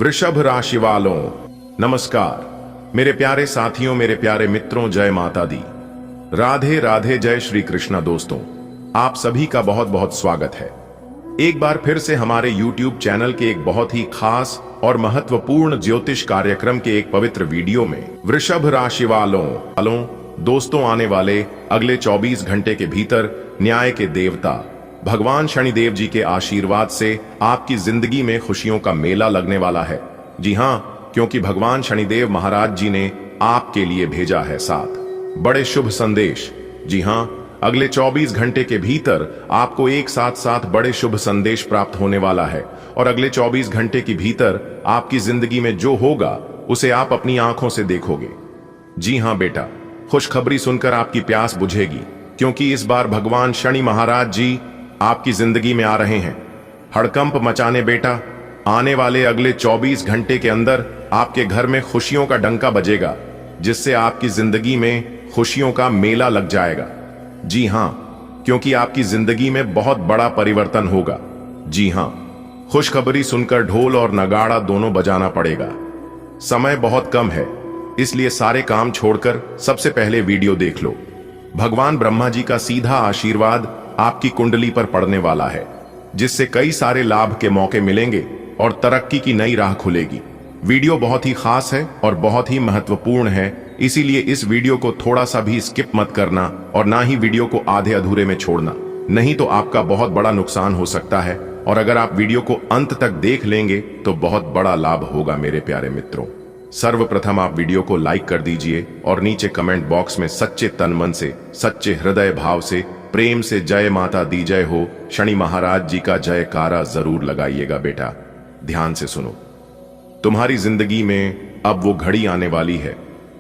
वृषभ राशि वालों नमस्कार। मेरे प्यारे साथियों, मेरे प्यारे मित्रों, जय माता दी, राधे राधे, जय श्री कृष्णा। दोस्तों, आप सभी का बहुत बहुत स्वागत है एक बार फिर से हमारे YouTube चैनल के एक बहुत ही खास और महत्वपूर्ण ज्योतिष कार्यक्रम के एक पवित्र वीडियो में। वृषभ राशि वालों दोस्तों, आने वाले अगले 24 घंटे के भीतर न्याय के देवता भगवान शनिदेव जी के आशीर्वाद से आपकी जिंदगी में खुशियों का मेला लगने वाला है। जी हाँ, क्योंकि भगवान शनिदेव महाराज जी ने आपके लिए भेजा है 7 बड़े शुभ संदेश। जी हाँ, अगले 24 घंटे के भीतर आपको एक साथ 7 बड़े शुभ संदेश प्राप्त होने वाला है और अगले 24 घंटे के भीतर आपकी जिंदगी में जो होगा उसे आप अपनी आंखों से देखोगे। जी हाँ बेटा, खुशखबरी सुनकर आपकी प्यास बुझेगी, क्योंकि इस बार भगवान शनि महाराज जी आपकी जिंदगी में आ रहे हैं हड़कंप मचाने। बेटा, आने वाले अगले 24 घंटे के अंदर आपके घर में खुशियों का डंका बजेगा, जिससे आपकी जिंदगी में खुशियों का मेला लग जाएगा। जी हाँ, क्योंकि आपकी जिंदगी में बहुत बड़ा परिवर्तन होगा। जी हाँ, खुशखबरी सुनकर ढोल और नगाड़ा दोनों बजाना पड़ेगा। समय बहुत कम है, इसलिए सारे काम छोड़कर सबसे पहले वीडियो देख लो। भगवान ब्रह्मा जी का सीधा आशीर्वाद आपकी कुंडली पर पड़ने वाला है, जिससे कई सारे लाभ के मौके मिलेंगे और तरक्की की नई राह खुलेगी। वीडियो बहुत ही खास है और बहुत ही महत्वपूर्ण है, इसीलिए इस वीडियो को थोड़ा सा भी स्किप मत करना और ना ही वीडियो को आधे अधूरे में छोड़ना, नहीं तो आपका बहुत बड़ा नुकसान हो सकता है। और अगर आप वीडियो को अंत तक देख लेंगे तो बहुत बड़ा लाभ होगा। मेरे प्यारे मित्रों, सर्वप्रथम आप वीडियो को लाइक कर दीजिए और नीचे कमेंट बॉक्स में सच्चे तन मन से, सच्चे हृदय भाव से, प्रेम से जय माता दी जय हो शनि महाराज जी का जयकारा जरूर लगाइएगा। बेटा, ध्यान से सुनो। तुम्हारी जिंदगी में अब वो घड़ी आने वाली है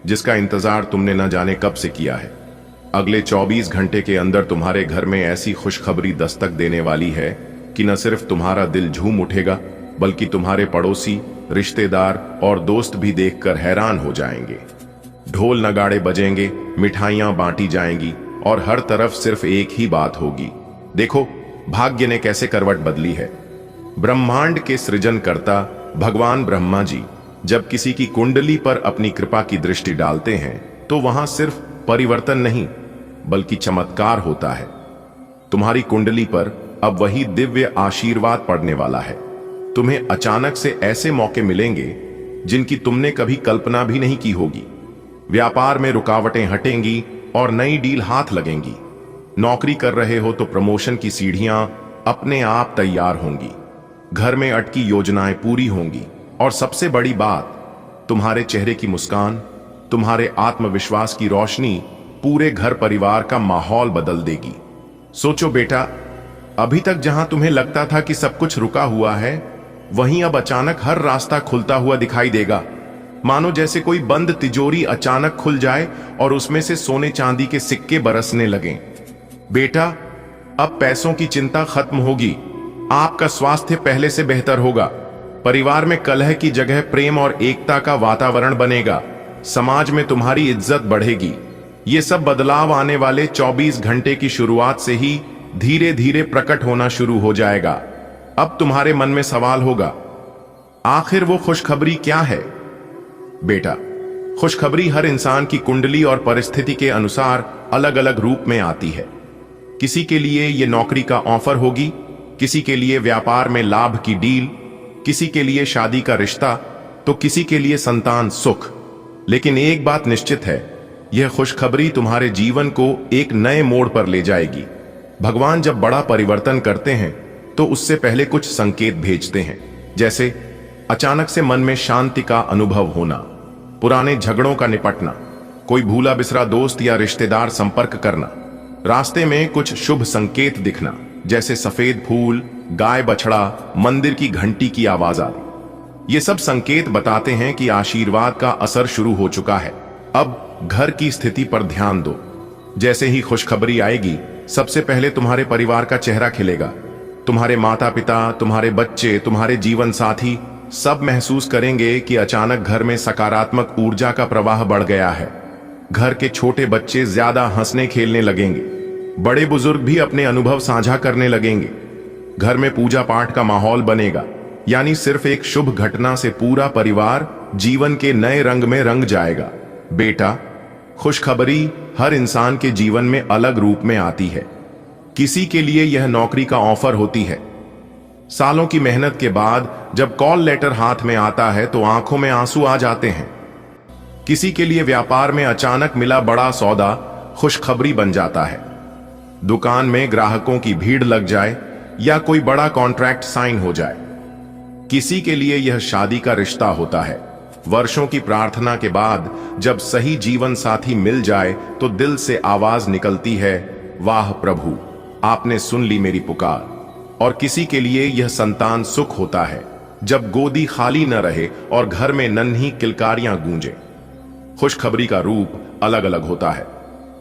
जिसका इंतजार तुमने न जाने कब से किया है। अगले 24 घंटे के अंदर तुम्हारे घर में ऐसी खुशखबरी दस्तक देने वाली है कि न सिर्फ तुम्हारा दिल झूम उठेगा, बल्कि तुम्हारे पड़ोसी, रिश्तेदार और दोस्त भी देखकर हैरान हो जाएंगे। ढोल नगाड़े बजेंगे, मिठाइयां बांटी जाएंगी और हर तरफ सिर्फ एक ही बात होगी। देखो, भाग्य ने कैसे करवट बदली है। ब्रह्मांड के सृजनकर्ता भगवान ब्रह्मा जी जब किसी की कुंडली पर अपनी कृपा की दृष्टि डालते हैं तो वहां सिर्फ परिवर्तन नहीं बल्कि चमत्कार होता है। तुम्हारी कुंडली पर अब वही दिव्य आशीर्वाद पड़ने वाला है। तुम्हें अचानक से ऐसे मौके मिलेंगे जिनकी तुमने कभी कल्पना भी नहीं की होगी। व्यापार में रुकावटें हटेंगी और नई डील हाथ लगेंगी। नौकरी कर रहे हो तो प्रमोशन की सीढ़ियां अपने आप तैयार होंगी। घर में अटकी योजनाएं पूरी होंगी और सबसे बड़ी बात, तुम्हारे चेहरे की मुस्कान, तुम्हारे आत्मविश्वास की रोशनी पूरे घर परिवार का माहौल बदल देगी। सोचो बेटा, अभी तक जहां तुम्हें लगता था कि सब कुछ रुका हुआ है, वहीं अब अचानक हर रास्ता खुलता हुआ दिखाई देगा। मानो जैसे कोई बंद तिजोरी अचानक खुल जाए और उसमें से सोने चांदी के सिक्के बरसने लगें। बेटा, अब पैसों की चिंता खत्म होगी। आपका स्वास्थ्य पहले से बेहतर होगा। परिवार में कलह की जगह प्रेम और एकता का वातावरण बनेगा। समाज में तुम्हारी इज्जत बढ़ेगी। ये सब बदलाव आने वाले 24 घंटे की शुरुआत से ही धीरे धीरे प्रकट होना शुरू हो जाएगा। अब तुम्हारे मन में सवाल होगा, आखिर वो खुशखबरी क्या है? बेटा, खुशखबरी हर इंसान की कुंडली और परिस्थिति के अनुसार अलग अलग रूप में आती है। किसी के लिए यह नौकरी का ऑफर होगी, किसी के लिए व्यापार में लाभ की डील, किसी के लिए शादी का रिश्ता, तो किसी के लिए संतान सुख। लेकिन एक बात निश्चित है, यह खुशखबरी तुम्हारे जीवन को एक नए मोड़ पर ले जाएगी। भगवान जब बड़ा परिवर्तन करते हैं तो उससे पहले कुछ संकेत भेजते हैं, जैसे अचानक से मन में शांति का अनुभव होना, पुराने झगड़ों का निपटना, कोई भूला बिसरा दोस्त या रिश्तेदार संपर्क करना, रास्ते में कुछ शुभ संकेत दिखना, जैसे सफेद फूल, गाय बछड़ा, मंदिर की घंटी की आवाज आदि। ये सब संकेत बताते हैं कि आशीर्वाद का असर शुरू हो चुका है। अब घर की स्थिति पर ध्यान दो। जैसे ही खुशखबरी आएगी, सबसे पहले तुम्हारे परिवार का चेहरा खिलेगा। तुम्हारे माता पिता, तुम्हारे बच्चे, तुम्हारे जीवन साथी सब महसूस करेंगे कि अचानक घर में सकारात्मक ऊर्जा का प्रवाह बढ़ गया है। घर के छोटे बच्चे ज्यादा हंसने खेलने लगेंगे, बड़े बुजुर्ग भी अपने अनुभव साझा करने लगेंगे। घर में पूजा पाठ का माहौल बनेगा, यानी सिर्फ एक शुभ घटना से पूरा परिवार जीवन के नए रंग में रंग जाएगा। बेटा, खुशखबरी हर इंसान के जीवन में अलग रूप में आती है। किसी के लिए यह नौकरी का ऑफर होती है। सालों की मेहनत के बाद जब कॉल लेटर हाथ में आता है तो आंखों में आंसू आ जाते हैं। किसी के लिए व्यापार में अचानक मिला बड़ा सौदा खुशखबरी बन जाता है। दुकान में ग्राहकों की भीड़ लग जाए या कोई बड़ा कॉन्ट्रैक्ट साइन हो जाए। किसी के लिए यह शादी का रिश्ता होता है। वर्षों की प्रार्थना के बाद जब सही जीवन साथी मिल जाए तो दिल से आवाज निकलती है, वाह प्रभु, आपने सुन ली मेरी पुकार। और किसी के लिए यह संतान सुख होता है जब गोदी खाली न रहे और घर में नन्ही किलकारियां गूंजे। खुशखबरी का रूप अलग अलग होता है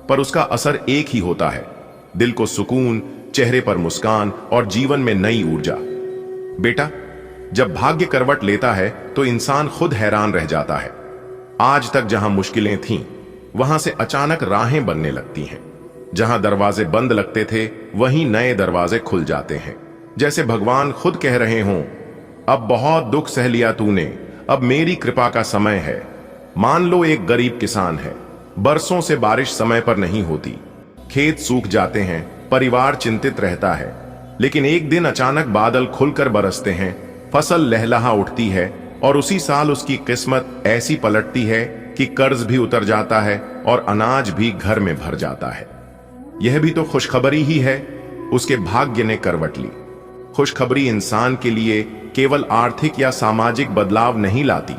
पर उसका असर एक ही होता है, दिल को सुकून, चेहरे पर मुस्कान और जीवन में नई ऊर्जा। बेटा, जब भाग्य करवट लेता है तो इंसान खुद हैरान रह जाता है। आज तक जहां मुश्किलें थीं, वहां से अचानक राहें बनने लगती हैं। जहां दरवाजे बंद लगते थे वहीं नए दरवाजे खुल जाते हैं। जैसे भगवान खुद कह रहे हों, अब बहुत दुख सह लिया तूने, अब मेरी कृपा का समय है। मान लो एक गरीब किसान है, बरसों से बारिश समय पर नहीं होती, खेत सूख जाते हैं, परिवार चिंतित रहता है। लेकिन एक दिन अचानक बादल खुलकर बरसते हैं, फसल लहलहा उठती है और उसी साल उसकी किस्मत ऐसी पलटती है कि कर्ज भी उतर जाता है और अनाज भी घर में भर जाता है। यह भी तो खुशखबरी ही है। उसके भाग्य ने करवट ली। खुशखबरी इंसान के लिए केवल आर्थिक या सामाजिक बदलाव नहीं लाती,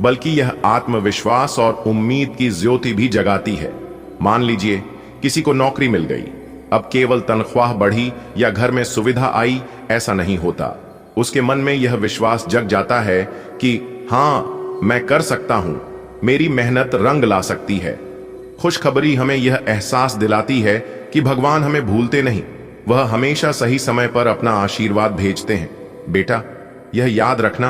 बल्कि यह आत्मविश्वास और उम्मीद की ज्योति भी जगाती है। मान लीजिए किसी को नौकरी मिल गई, अब केवल तनख्वाह बढ़ी या घर में सुविधा आई ऐसा नहीं होता। उसके मन में यह विश्वास जग जाता है कि हां, मैं कर सकता हूं, मेरी मेहनत रंग ला सकती है। खुशखबरी हमें यह एहसास दिलाती है कि भगवान हमें भूलते नहीं, वह हमेशा सही समय पर अपना आशीर्वाद भेजते हैं। बेटा, यह याद रखना,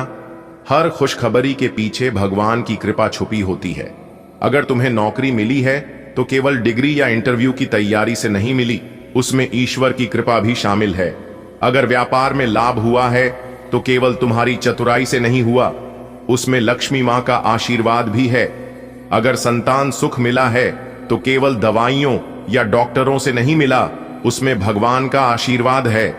हर खुशखबरी के पीछे भगवान की कृपा छुपी होती है। अगर तुम्हें नौकरी मिली है तो केवल डिग्री या इंटरव्यू की तैयारी से नहीं मिली, उसमें ईश्वर की कृपा भी शामिल है। अगर व्यापार में लाभ हुआ है तो केवल तुम्हारी चतुराई से नहीं हुआ, उसमें लक्ष्मी मां का आशीर्वाद भी है। अगर संतान सुख मिला है तो केवल दवाइयों या डॉक्टरों से नहीं मिला, उसमें भगवान का आशीर्वाद है।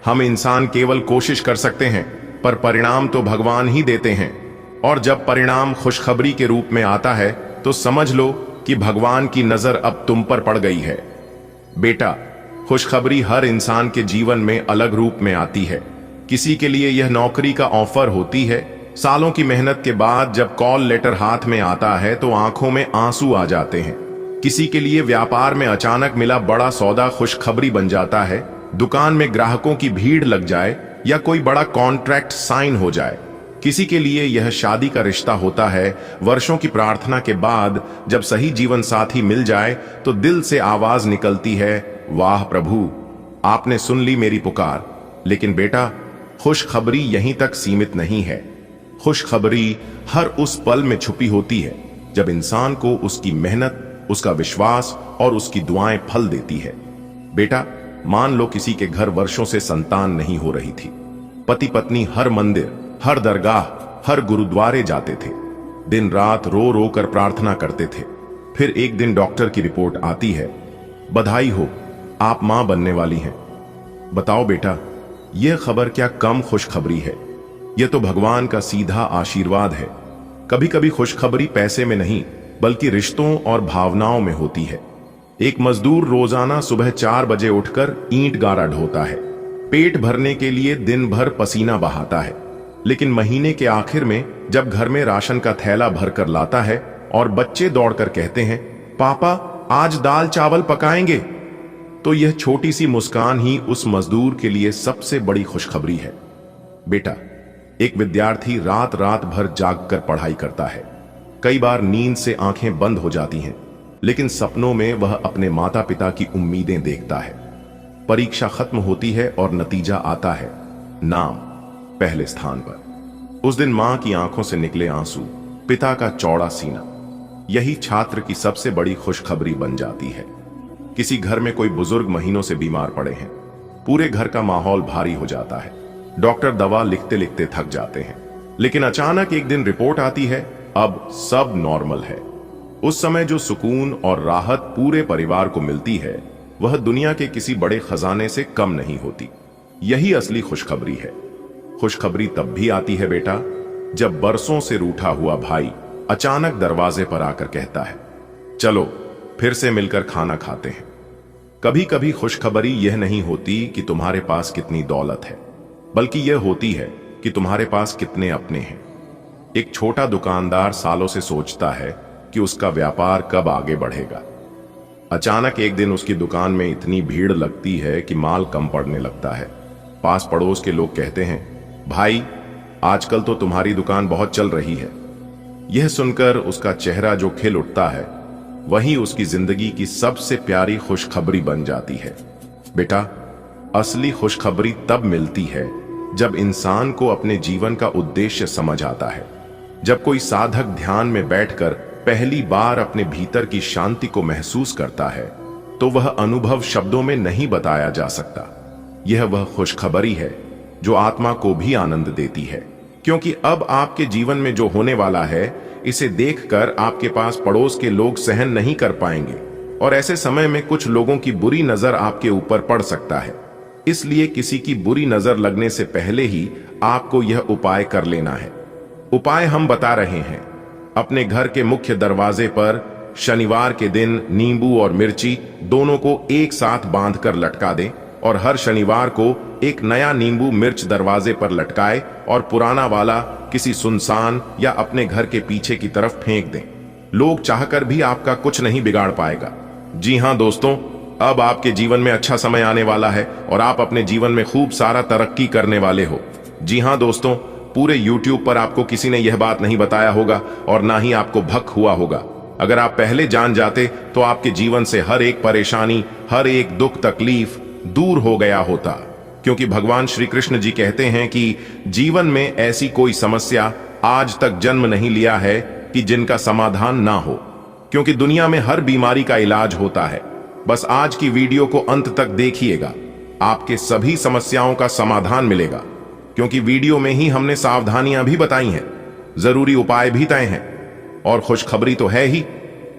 हम इंसान केवल कोशिश कर सकते हैं पर परिणाम तो भगवान ही देते हैं। और जब परिणाम खुशखबरी के रूप में आता है तो समझ लो कि भगवान की नजर अब तुम पर पड़ गई है। बेटा, खुशखबरी हर इंसान के जीवन में अलग रूप में आती है। किसी के लिए यह नौकरी का ऑफर होती है। सालों की मेहनत के बाद जब कॉल लेटर हाथ में आता है तो आंखों में आंसू आ जाते हैं। किसी के लिए व्यापार में अचानक मिला बड़ा सौदा खुशखबरी बन जाता है। दुकान में ग्राहकों की भीड़ लग जाए या कोई बड़ा कॉन्ट्रैक्ट साइन हो जाए। किसी के लिए यह शादी का रिश्ता होता है। वर्षों की प्रार्थना के बाद जब सही जीवन साथी मिल जाए तो दिल से आवाज निकलती है, वाह प्रभु, आपने सुन ली मेरी पुकार। लेकिन बेटा, खुशखबरी यहीं तक सीमित नहीं है। खुशखबरी हर उस पल में छुपी होती है जब इंसान को उसकी मेहनत, उसका विश्वास और उसकी दुआएं फल देती है। बेटा, मान लो किसी के घर वर्षों से संतान नहीं हो रही थी। पति पत्नी हर मंदिर, हर दरगाह, हर गुरुद्वारे जाते थे, दिन रात रो रो कर प्रार्थना करते थे। फिर एक दिन डॉक्टर की रिपोर्ट आती है, बधाई हो, आप मां बनने वाली हैं। बताओ बेटा, यह खबर क्या कम खुशखबरी है? यह तो भगवान का सीधा आशीर्वाद है। कभी कभी खुशखबरी पैसे में नहीं बल्कि रिश्तों और भावनाओं में होती है। एक मजदूर रोजाना सुबह 4 बजे उठकर ईंट गारा ढोता है, पेट भरने के लिए दिन भर पसीना बहाता है। लेकिन महीने के आखिर में जब घर में राशन का थैला भरकर लाता है और बच्चे दौड़कर कहते हैं, पापा आज दाल चावल पकाएंगे, तो यह छोटी सी मुस्कान ही उस मजदूर के लिए सबसे बड़ी खुशखबरी है। बेटा, एक विद्यार्थी रात रात भर जागकर पढ़ाई करता है। कई बार नींद से आंखें बंद हो जाती हैं, लेकिन सपनों में वह अपने माता पिता की उम्मीदें देखता है। परीक्षा खत्म होती है और नतीजा आता है, नाम पहले स्थान पर। उस दिन मां की आंखों से निकले आंसू, पिता का चौड़ा सीना, यही छात्र की सबसे बड़ी खुशखबरी बन जाती है। किसी घर में कोई बुजुर्ग महीनों से बीमार पड़े हैं, पूरे घर का माहौल भारी हो जाता है। डॉक्टर दवा लिखते लिखते थक जाते हैं, लेकिन अचानक एक दिन रिपोर्ट आती है, अब सब नॉर्मल है। उस समय जो सुकून और राहत पूरे परिवार को मिलती है, वह दुनिया के किसी बड़े खजाने से कम नहीं होती। यही असली खुशखबरी है। खुशखबरी तब भी आती है बेटा, जब बरसों से रूठा हुआ भाई अचानक दरवाजे पर आकर कहता है, चलो फिर से मिलकर खाना खाते हैं। कभी कभी खुशखबरी यह नहीं होती कि तुम्हारे पास कितनी दौलत है, बल्कि यह होती है कि तुम्हारे पास कितने अपने हैं। एक छोटा दुकानदार सालों से सोचता है कि उसका व्यापार कब आगे बढ़ेगा। अचानक एक दिन उसकी दुकान में इतनी भीड़ लगती है कि माल कम पड़ने लगता है। पास पड़ोस के लोग कहते हैं, भाई आजकल तो तुम्हारी दुकान बहुत चल रही है। यह सुनकर उसका चेहरा जो खिल उठता है, वही उसकी जिंदगी की सबसे प्यारी खुशखबरी बन जाती है। बेटा, असली खुशखबरी तब मिलती है जब इंसान को अपने जीवन का उद्देश्य समझ आता है। जब कोई साधक ध्यान में बैठकर पहली बार अपने भीतर की शांति को महसूस करता है, तो वह अनुभव शब्दों में नहीं बताया जा सकता। यह वह खुशखबरी है जो आत्मा को भी आनंद देती है, क्योंकि अब आपके जीवन में जो होने वाला है, इसे देखकर आपके पास पड़ोस के लोग सहन नहीं कर पाएंगे, और ऐसे समय में कुछ लोगों की बुरी नजर आपके ऊपर पड़ सकता है। इसलिए किसी की बुरी नजर लगने से पहले ही आपको यह उपाय कर लेना है। उपाय हम बता रहे हैं। अपने घर के मुख्य दरवाजे पर शनिवार के दिन नींबू और मिर्ची दोनों को एक साथ बांधकर लटका दें, और हर शनिवार को एक नया नींबू मिर्च दरवाजे पर लटकाए और पुराना वाला किसी सुनसान या अपने घर के पीछे की तरफ फेंक दें। लोग चाहकर भी आपका कुछ नहीं बिगाड़ पाएगा। जी हां दोस्तों, अब आपके जीवन में अच्छा समय आने वाला है और आप अपने जीवन में खूब सारा तरक्की करने वाले हो। जी हां दोस्तों, पूरे YouTube पर आपको किसी ने यह बात नहीं बताया होगा और ना ही आपको भक हुआ होगा। अगर आप पहले जान जाते तो आपके जीवन से हर एक परेशानी, हर एक दुख तकलीफ दूर हो गया होता। क्योंकि भगवान श्री कृष्ण जी कहते हैं कि जीवन में ऐसी कोई समस्या आज तक जन्म नहीं लिया है कि जिनका समाधान ना हो। क्योंकि दुनिया में हर बीमारी का इलाज होता है। बस आज की वीडियो को अंत तक देखिएगा, आपके सभी समस्याओं का समाधान मिलेगा। क्योंकि वीडियो में ही हमने सावधानियां भी बताई हैं, जरूरी उपाय भी तय हैं, और खुशखबरी तो है ही,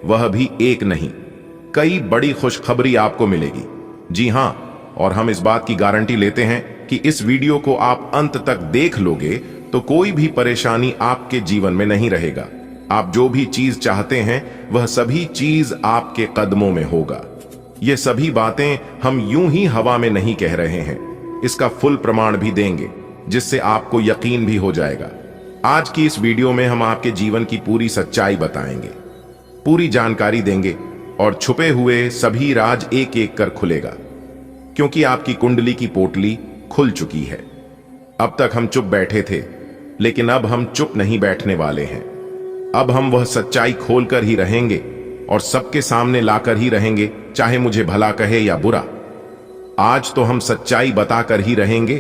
वह भी एक नहीं, कई बड़ी खुशखबरी आपको मिलेगी। जी हां, और हम इस बात की गारंटी लेते हैं कि इस वीडियो को आप अंत तक देख लोगे तो कोई भी परेशानी आपके जीवन में नहीं रहेगा। आप जो भी चीज चाहते हैं, वह सभी चीज आपके कदमों में होगा। ये सभी बातें हम यूं ही हवा में नहीं कह रहे हैं, इसका फुल प्रमाण भी देंगे, जिससे आपको यकीन भी हो जाएगा। आज की इस वीडियो में हम आपके जीवन की पूरी सच्चाई बताएंगे, पूरी जानकारी देंगे, और छुपे हुए सभी राज एक एक कर खुलेगा। क्योंकि आपकी कुंडली की पोटली खुल चुकी है। अब तक हम चुप बैठे थे, लेकिन अब हम चुप नहीं बैठने वाले हैं। अब हम वह सच्चाई खोलकर ही रहेंगे और सबके सामने लाकर ही रहेंगे, चाहे मुझे भला कहे या बुरा। आज तो हम सच्चाई बताकर ही रहेंगे।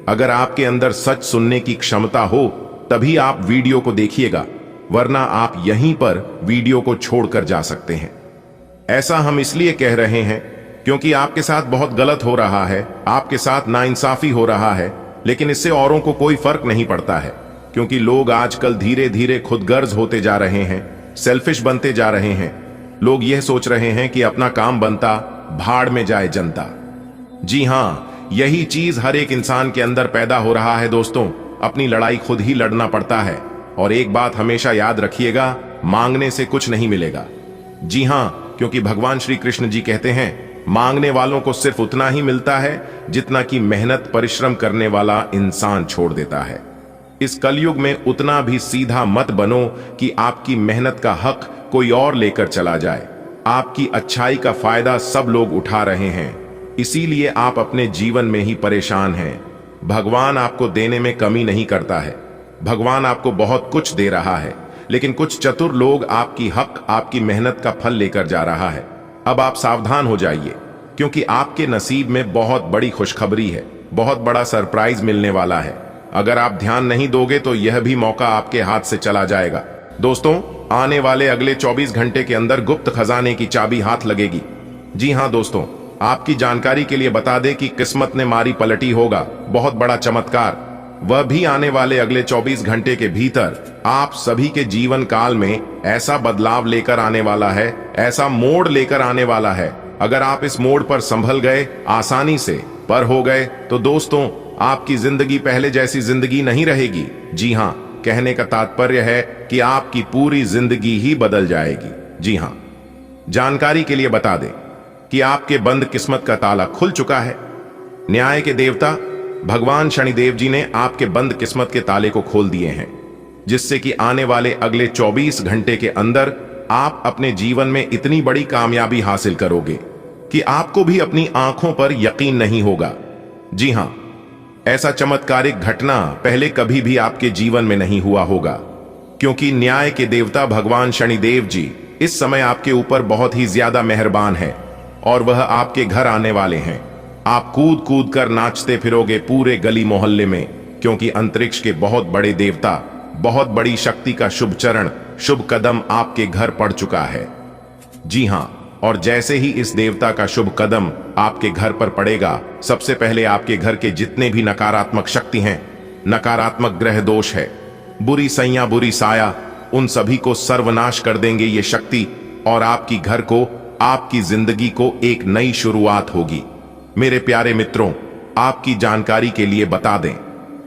अगर आपके अंदर सच सुनने की क्षमता हो, तभी आप वीडियो को देखिएगा, वरना आप यहीं पर वीडियो को छोड़कर जा सकते हैं। ऐसा हम इसलिए कह रहे हैं क्योंकि आपके साथ बहुत गलत हो रहा है, आपके साथ नाइंसाफी हो रहा है, लेकिन इससे औरों को कोई फर्क नहीं पड़ता है। क्योंकि लोग आजकल धीरे धीरे खुदगर्ज होते जा रहे हैं, सेल्फिश बनते जा रहे हैं। लोग यह सोच रहे हैं कि अपना काम बनता, भाड़ में जाए जनता। जी हां, यही चीज हर एक इंसान के अंदर पैदा हो रहा है दोस्तों। अपनी लड़ाई खुद ही लड़ना पड़ता है। और एक बात हमेशा याद रखिएगा, मांगने से कुछ नहीं मिलेगा। जी हां, क्योंकि भगवान श्री कृष्ण जी कहते हैं, मांगने वालों को सिर्फ उतना ही मिलता है जितना कि मेहनत परिश्रम करने वाला इंसान छोड़ देता है। इस कलयुग में उतना भी सीधा मत बनो कि आपकी मेहनत का हक कोई और लेकर चला जाए। आपकी अच्छाई का फायदा सब लोग उठा रहे हैं, इसीलिए आप अपने जीवन में ही परेशान हैं। भगवान आपको देने में कमी नहीं करता है। भगवान आपको बहुत कुछ दे रहा है, लेकिन कुछ चतुर लोग आपकी हक, आपकी मेहनत का फल लेकर जा रहा है। अब आप सावधान हो जाइए, क्योंकि आपके नसीब में बहुत बड़ी खुशखबरी है, बहुत बड़ा सरप्राइज मिलने वाला है। अगर आप ध्यान नहीं दोगे तो यह भी मौका आपके हाथ से चला जाएगा। दोस्तों, आने वाले अगले 24 घंटे के अंदर गुप्त खजाने की चाबी हाथ लगेगी। जी हां दोस्तों, आपकी जानकारी के लिए बता दें कि किस्मत ने मारी पलटी होगा बहुत बड़ा चमत्कार, वह भी आने वाले अगले 24 घंटे के भीतर आप सभी के जीवन काल में ऐसा बदलाव लेकर आने वाला है, ऐसा मोड़ लेकर आने वाला है। अगर आप इस मोड़ पर संभल गए, आसानी से पर हो गए, तो दोस्तों आपकी जिंदगी पहले जैसी जिंदगी नहीं रहेगी। जी हाँ, कहने का तात्पर्य है कि आपकी पूरी जिंदगी ही बदल जाएगी। जी हाँ, जानकारी के लिए बता दें कि आपके बंद किस्मत का ताला खुल चुका है। न्याय के देवता भगवान शनिदेव जी ने आपके बंद किस्मत के ताले को खोल दिए हैं, जिससे कि आने वाले अगले 24 घंटे के अंदर आप अपने जीवन में इतनी बड़ी कामयाबी हासिल करोगे कि आपको भी अपनी आंखों पर यकीन नहीं होगा। जी हां, ऐसा चमत्कारिक घटना पहले कभी भी आपके जीवन में नहीं हुआ होगा, क्योंकि न्याय के देवता भगवान शनिदेव जी इस समय आपके ऊपर बहुत ही ज्यादा मेहरबान है और वह आपके घर आने वाले हैं। आप कूद कूद कर नाचते फिरोगे पूरे गली मोहल्ले में, क्योंकि अंतरिक्ष के बहुत बड़े देवता, बहुत बड़ी शक्ति का शुभ चरण, शुभ कदम आपके घर पड़ चुका है। जी हां, और जैसे ही इस देवता का शुभ कदम आपके घर पर पड़ेगा, सबसे पहले आपके घर के जितने भी नकारात्मक शक्ति हैं, नकारात्मक ग्रह दोष है, बुरी सैया बुरी साया, उन सभी को सर्वनाश कर देंगे ये शक्ति, और आपकी घर को, आपकी जिंदगी को एक नई शुरुआत होगी। मेरे प्यारे मित्रों, आपकी जानकारी के लिए बता दें,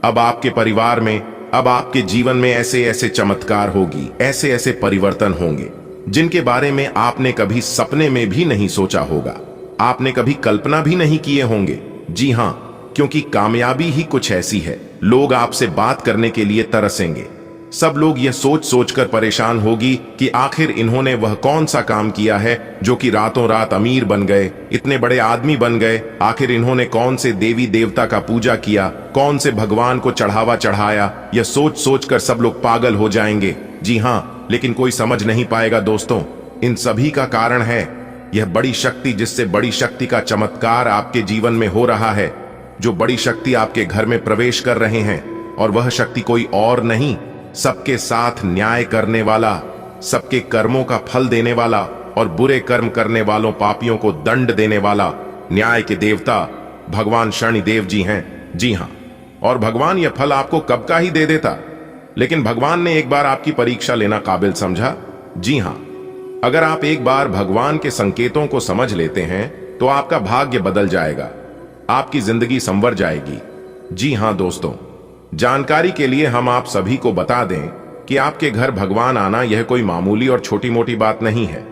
अब आपके परिवार में, अब आपके जीवन में ऐसे ऐसे चमत्कार होगी, ऐसे ऐसे परिवर्तन होंगे जिनके बारे में आपने कभी सपने में भी नहीं सोचा होगा, आपने कभी कल्पना भी नहीं किए होंगे। जी हां, क्योंकि कामयाबी ही कुछ ऐसी है, लोग आपसे बात करने के लिए तरसेंगे। सब लोग यह सोच सोचकर परेशान होगी कि आखिर इन्होंने वह कौन सा काम किया है जो कि रातों रात अमीर बन गए, इतने बड़े आदमी बन गए। आखिर इन्होंने कौन से देवी देवता का पूजा किया, कौन से भगवान को चढ़ावा चढ़ाया। यह सोच सोचकर सब लोग पागल हो जाएंगे। जी हाँ, लेकिन कोई समझ नहीं पाएगा दोस्तों, इन सभी का कारण है यह बड़ी शक्ति, जिससे बड़ी शक्ति का चमत्कार आपके जीवन में हो रहा है। जो बड़ी शक्ति आपके घर में प्रवेश कर रहे हैं, और वह शक्ति कोई और नहीं, सबके साथ न्याय करने वाला, सबके कर्मों का फल देने वाला और बुरे कर्म करने वालों पापियों को दंड देने वाला न्याय के देवता भगवान शनिदेव जी हैं। जी हां, और भगवान यह फल आपको कब का ही दे देता, लेकिन भगवान ने एक बार आपकी परीक्षा लेना काबिल समझा। जी हां, अगर आप एक बार भगवान के संकेतों को समझ लेते हैं तो आपका भाग्य बदल जाएगा, आपकी जिंदगी संवर जाएगी। जी हां दोस्तों, जानकारी के लिए हम आप सभी को बता दें कि आपके घर भगवान आना यह कोई मामूली और छोटी मोटी बात नहीं है।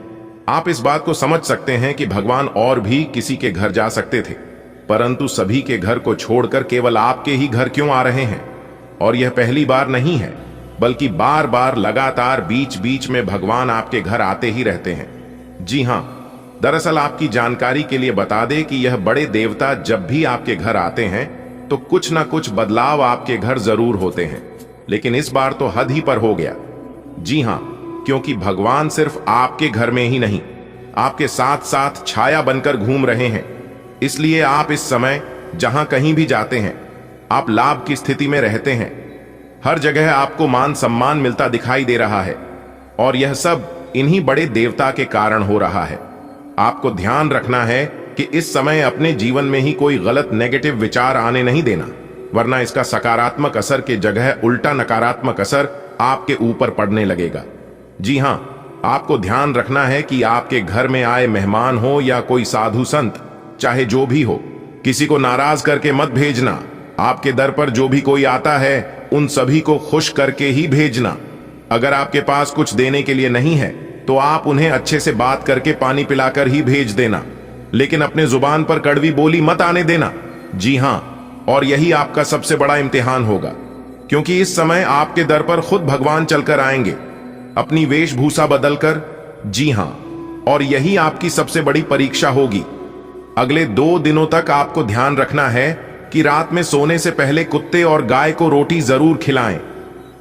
आप इस बात को समझ सकते हैं कि भगवान और भी किसी के घर जा सकते थे, परंतु सभी के घर को छोड़कर केवल आपके ही घर क्यों आ रहे हैं। और यह पहली बार नहीं है, बल्कि बार बार लगातार बीच बीच में भगवान आपके घर आते ही रहते हैं। जी हां, दरअसल आपकी जानकारी के लिए बता दें कि यह बड़े देवता जब भी आपके घर आते हैं तो कुछ ना कुछ बदलाव आपके घर जरूर होते हैं, लेकिन इस बार तो हद ही पर हो गया। जी हां, क्योंकि भगवान सिर्फ आपके घर में ही नहीं, आपके साथ साथ छाया बनकर घूम रहे हैं। इसलिए आप इस समय जहां कहीं भी जाते हैं, आप लाभ की स्थिति में रहते हैं। हर जगह आपको मान सम्मान मिलता दिखाई दे रहा है, और यह सब इन्हीं बड़े देवता के कारण हो रहा है। आपको ध्यान रखना है कि इस समय अपने जीवन में ही कोई गलत नेगेटिव विचार आने नहीं देना, वरना इसका सकारात्मक असर के जगह उल्टा नकारात्मक असर आपके ऊपर पड़ने लगेगा। जी हां, आपको ध्यान रखना है कि आपके घर में आए मेहमान हो या कोई साधु संत, चाहे जो भी हो, किसी को नाराज करके मत भेजना। आपके दर पर जो भी कोई आता है उन सभी को खुश करके ही भेजना। अगर आपके पास कुछ देने के लिए नहीं है तो आप उन्हें अच्छे से बात करके पानी पिलाकर ही भेज देना, लेकिन अपने जुबान पर कड़वी बोली मत आने देना। जी हां, और यही आपका सबसे बड़ा इम्तिहान होगा, क्योंकि इस समय आपके दर पर खुद भगवान चलकर आएंगे अपनी वेशभूषा बदलकर। जी हां, और यही आपकी सबसे बड़ी परीक्षा होगी। अगले 2 दिनों तक आपको ध्यान रखना है कि रात में सोने से पहले कुत्ते और गाय को रोटी जरूर खिलाएं।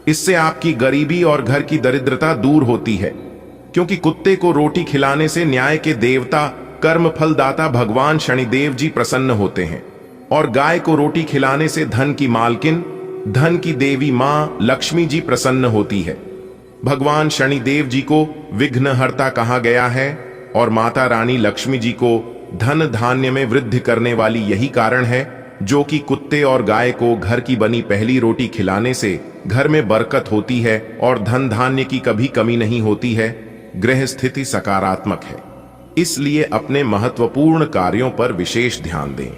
इससे आपकी गरीबी और घर की दरिद्रता दूर होती है, क्योंकि कुत्ते को रोटी खिलाने से न्याय के देवता कर्म फलदाता भगवान शनिदेव जी प्रसन्न होते हैं, और गाय को रोटी खिलाने से धन की मालकिन, धन की देवी मां लक्ष्मी जी प्रसन्न होती है। भगवान शनिदेव जी को विघ्नहर्ता कहा गया है और माता रानी लक्ष्मी जी को धन धान्य में वृद्धि करने वाली यही कारण है जो कि कुत्ते और गाय को घर की बनी पहली रोटी खिलाने से घर में बरकत होती है और धन धान्य की कभी कमी नहीं होती है। ग्रह स्थिति सकारात्मक है, इसलिए अपने महत्वपूर्ण कार्यों पर विशेष ध्यान दें।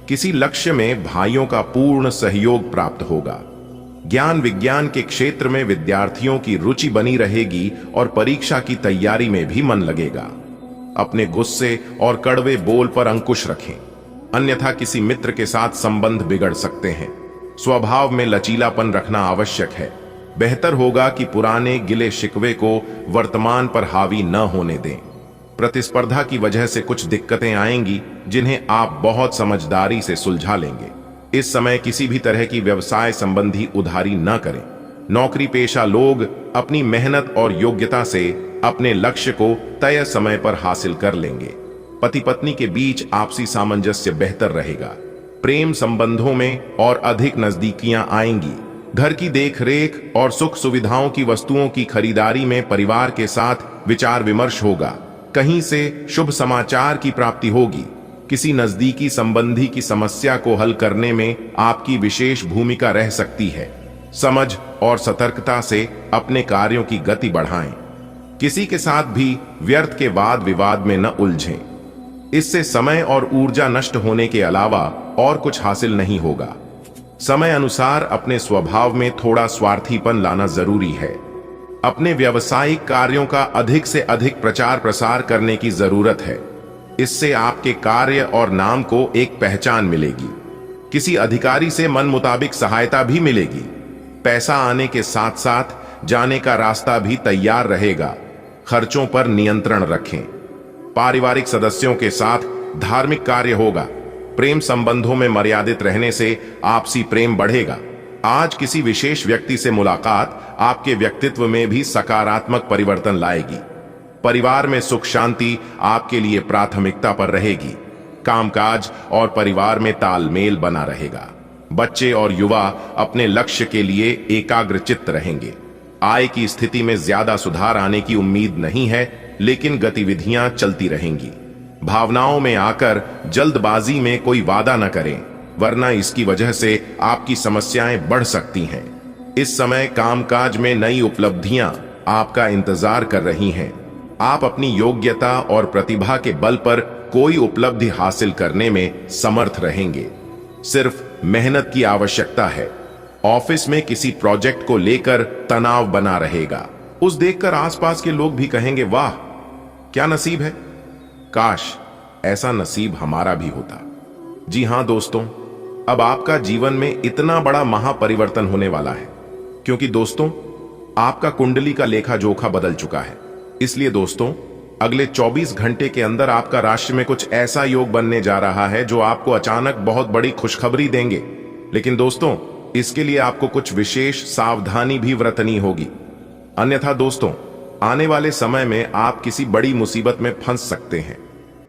किसी लक्ष्य में भाइयों का पूर्ण सहयोग प्राप्त होगा। ज्ञान विज्ञान के क्षेत्र में विद्यार्थियों की रुचि बनी रहेगी और परीक्षा की तैयारी में भी मन लगेगा। अपने गुस्से और कड़वे बोल पर अंकुश रखें, अन्यथा किसी मित्र के साथ संबंध बिगड़ सकते हैं। स्वभाव में लचीलापन रखना आवश्यक है। बेहतर होगा कि पुराने गिले शिकवे को वर्तमान पर हावी न होने दें। प्रतिस्पर्धा की वजह से कुछ दिक्कतें आएंगी जिन्हें आप बहुत समझदारी से सुलझा लेंगे। इस समय किसी भी तरह की व्यवसाय संबंधी उधारी न करें। नौकरी पेशा लोग अपनी मेहनत और योग्यता से अपने लक्ष्य को तय समय पर हासिल कर लेंगे। पति पत्नी के बीच आपसी सामंजस्य बेहतर रहेगा। प्रेम संबंधों में और अधिक नजदीकियां आएंगी। घर की देखरेख और सुख सुविधाओं की वस्तुओं की खरीदारी में परिवार के साथ विचार विमर्श होगा। कहीं से शुभ समाचार की प्राप्ति होगी। किसी नजदीकी संबंधी की समस्या को हल करने में आपकी विशेष भूमिका रह सकती है। समझ और सतर्कता से अपने कार्यों की गति बढ़ाएं। किसी के साथ भी व्यर्थ के वाद विवाद में न उलझें। इससे समय और ऊर्जा नष्ट होने के अलावा और कुछ हासिल नहीं होगा। समय अनुसार अपने स्वभाव में थोड़ा स्वार्थीपन लाना जरूरी है। अपने व्यावसायिक कार्यों का अधिक से अधिक प्रचार प्रसार करने की जरूरत है। इससे आपके कार्य और नाम को एक पहचान मिलेगी। किसी अधिकारी से मन मुताबिक सहायता भी मिलेगी। पैसा आने के साथ साथ जाने का रास्ता भी तैयार रहेगा। खर्चों पर नियंत्रण रखें। पारिवारिक सदस्यों के साथ धार्मिक कार्य होगा। प्रेम संबंधों में मर्यादित रहने से आपसी प्रेम बढ़ेगा। आज किसी विशेष व्यक्ति से मुलाकात आपके व्यक्तित्व में भी सकारात्मक परिवर्तन लाएगी। परिवार में सुख शांति आपके लिए प्राथमिकता पर रहेगी। कामकाज और परिवार में तालमेल बना रहेगा। बच्चे और युवा अपने लक्ष्य के लिए एकाग्रचित्त रहेंगे। आय की स्थिति में ज्यादा सुधार आने की उम्मीद नहीं है, लेकिन गतिविधियां चलती रहेंगी। भावनाओं में आकर जल्दबाजी में कोई वादा न करें, वरना इसकी वजह से आपकी समस्याएं बढ़ सकती हैं। इस समय कामकाज में नई उपलब्धियां आपका इंतजार कर रही हैं। आप अपनी योग्यता और प्रतिभा के बल पर कोई उपलब्धि हासिल करने में समर्थ रहेंगे। सिर्फ मेहनत की आवश्यकता है। ऑफिस में किसी प्रोजेक्ट को लेकर तनाव बना रहेगा। उस देखकर आसपास के लोग भी कहेंगे, वाह क्या नसीब है, काश ऐसा नसीब हमारा भी होता। जी हां दोस्तों, अब आपका जीवन में इतना बड़ा महापरिवर्तन होने वाला है, क्योंकि दोस्तों आपका कुंडली का लेखा जोखा बदल चुका है। इसलिए दोस्तों अगले 24 घंटे के अंदर आपका राशि में कुछ ऐसा योग बनने जा रहा है जो आपको अचानक बहुत बड़ी खुशखबरी देंगे। लेकिन दोस्तों इसके लिए आपको कुछ विशेष सावधानी भी बरतनी होगी, अन्यथा दोस्तों आने वाले समय में आप किसी बड़ी मुसीबत में फंस सकते हैं।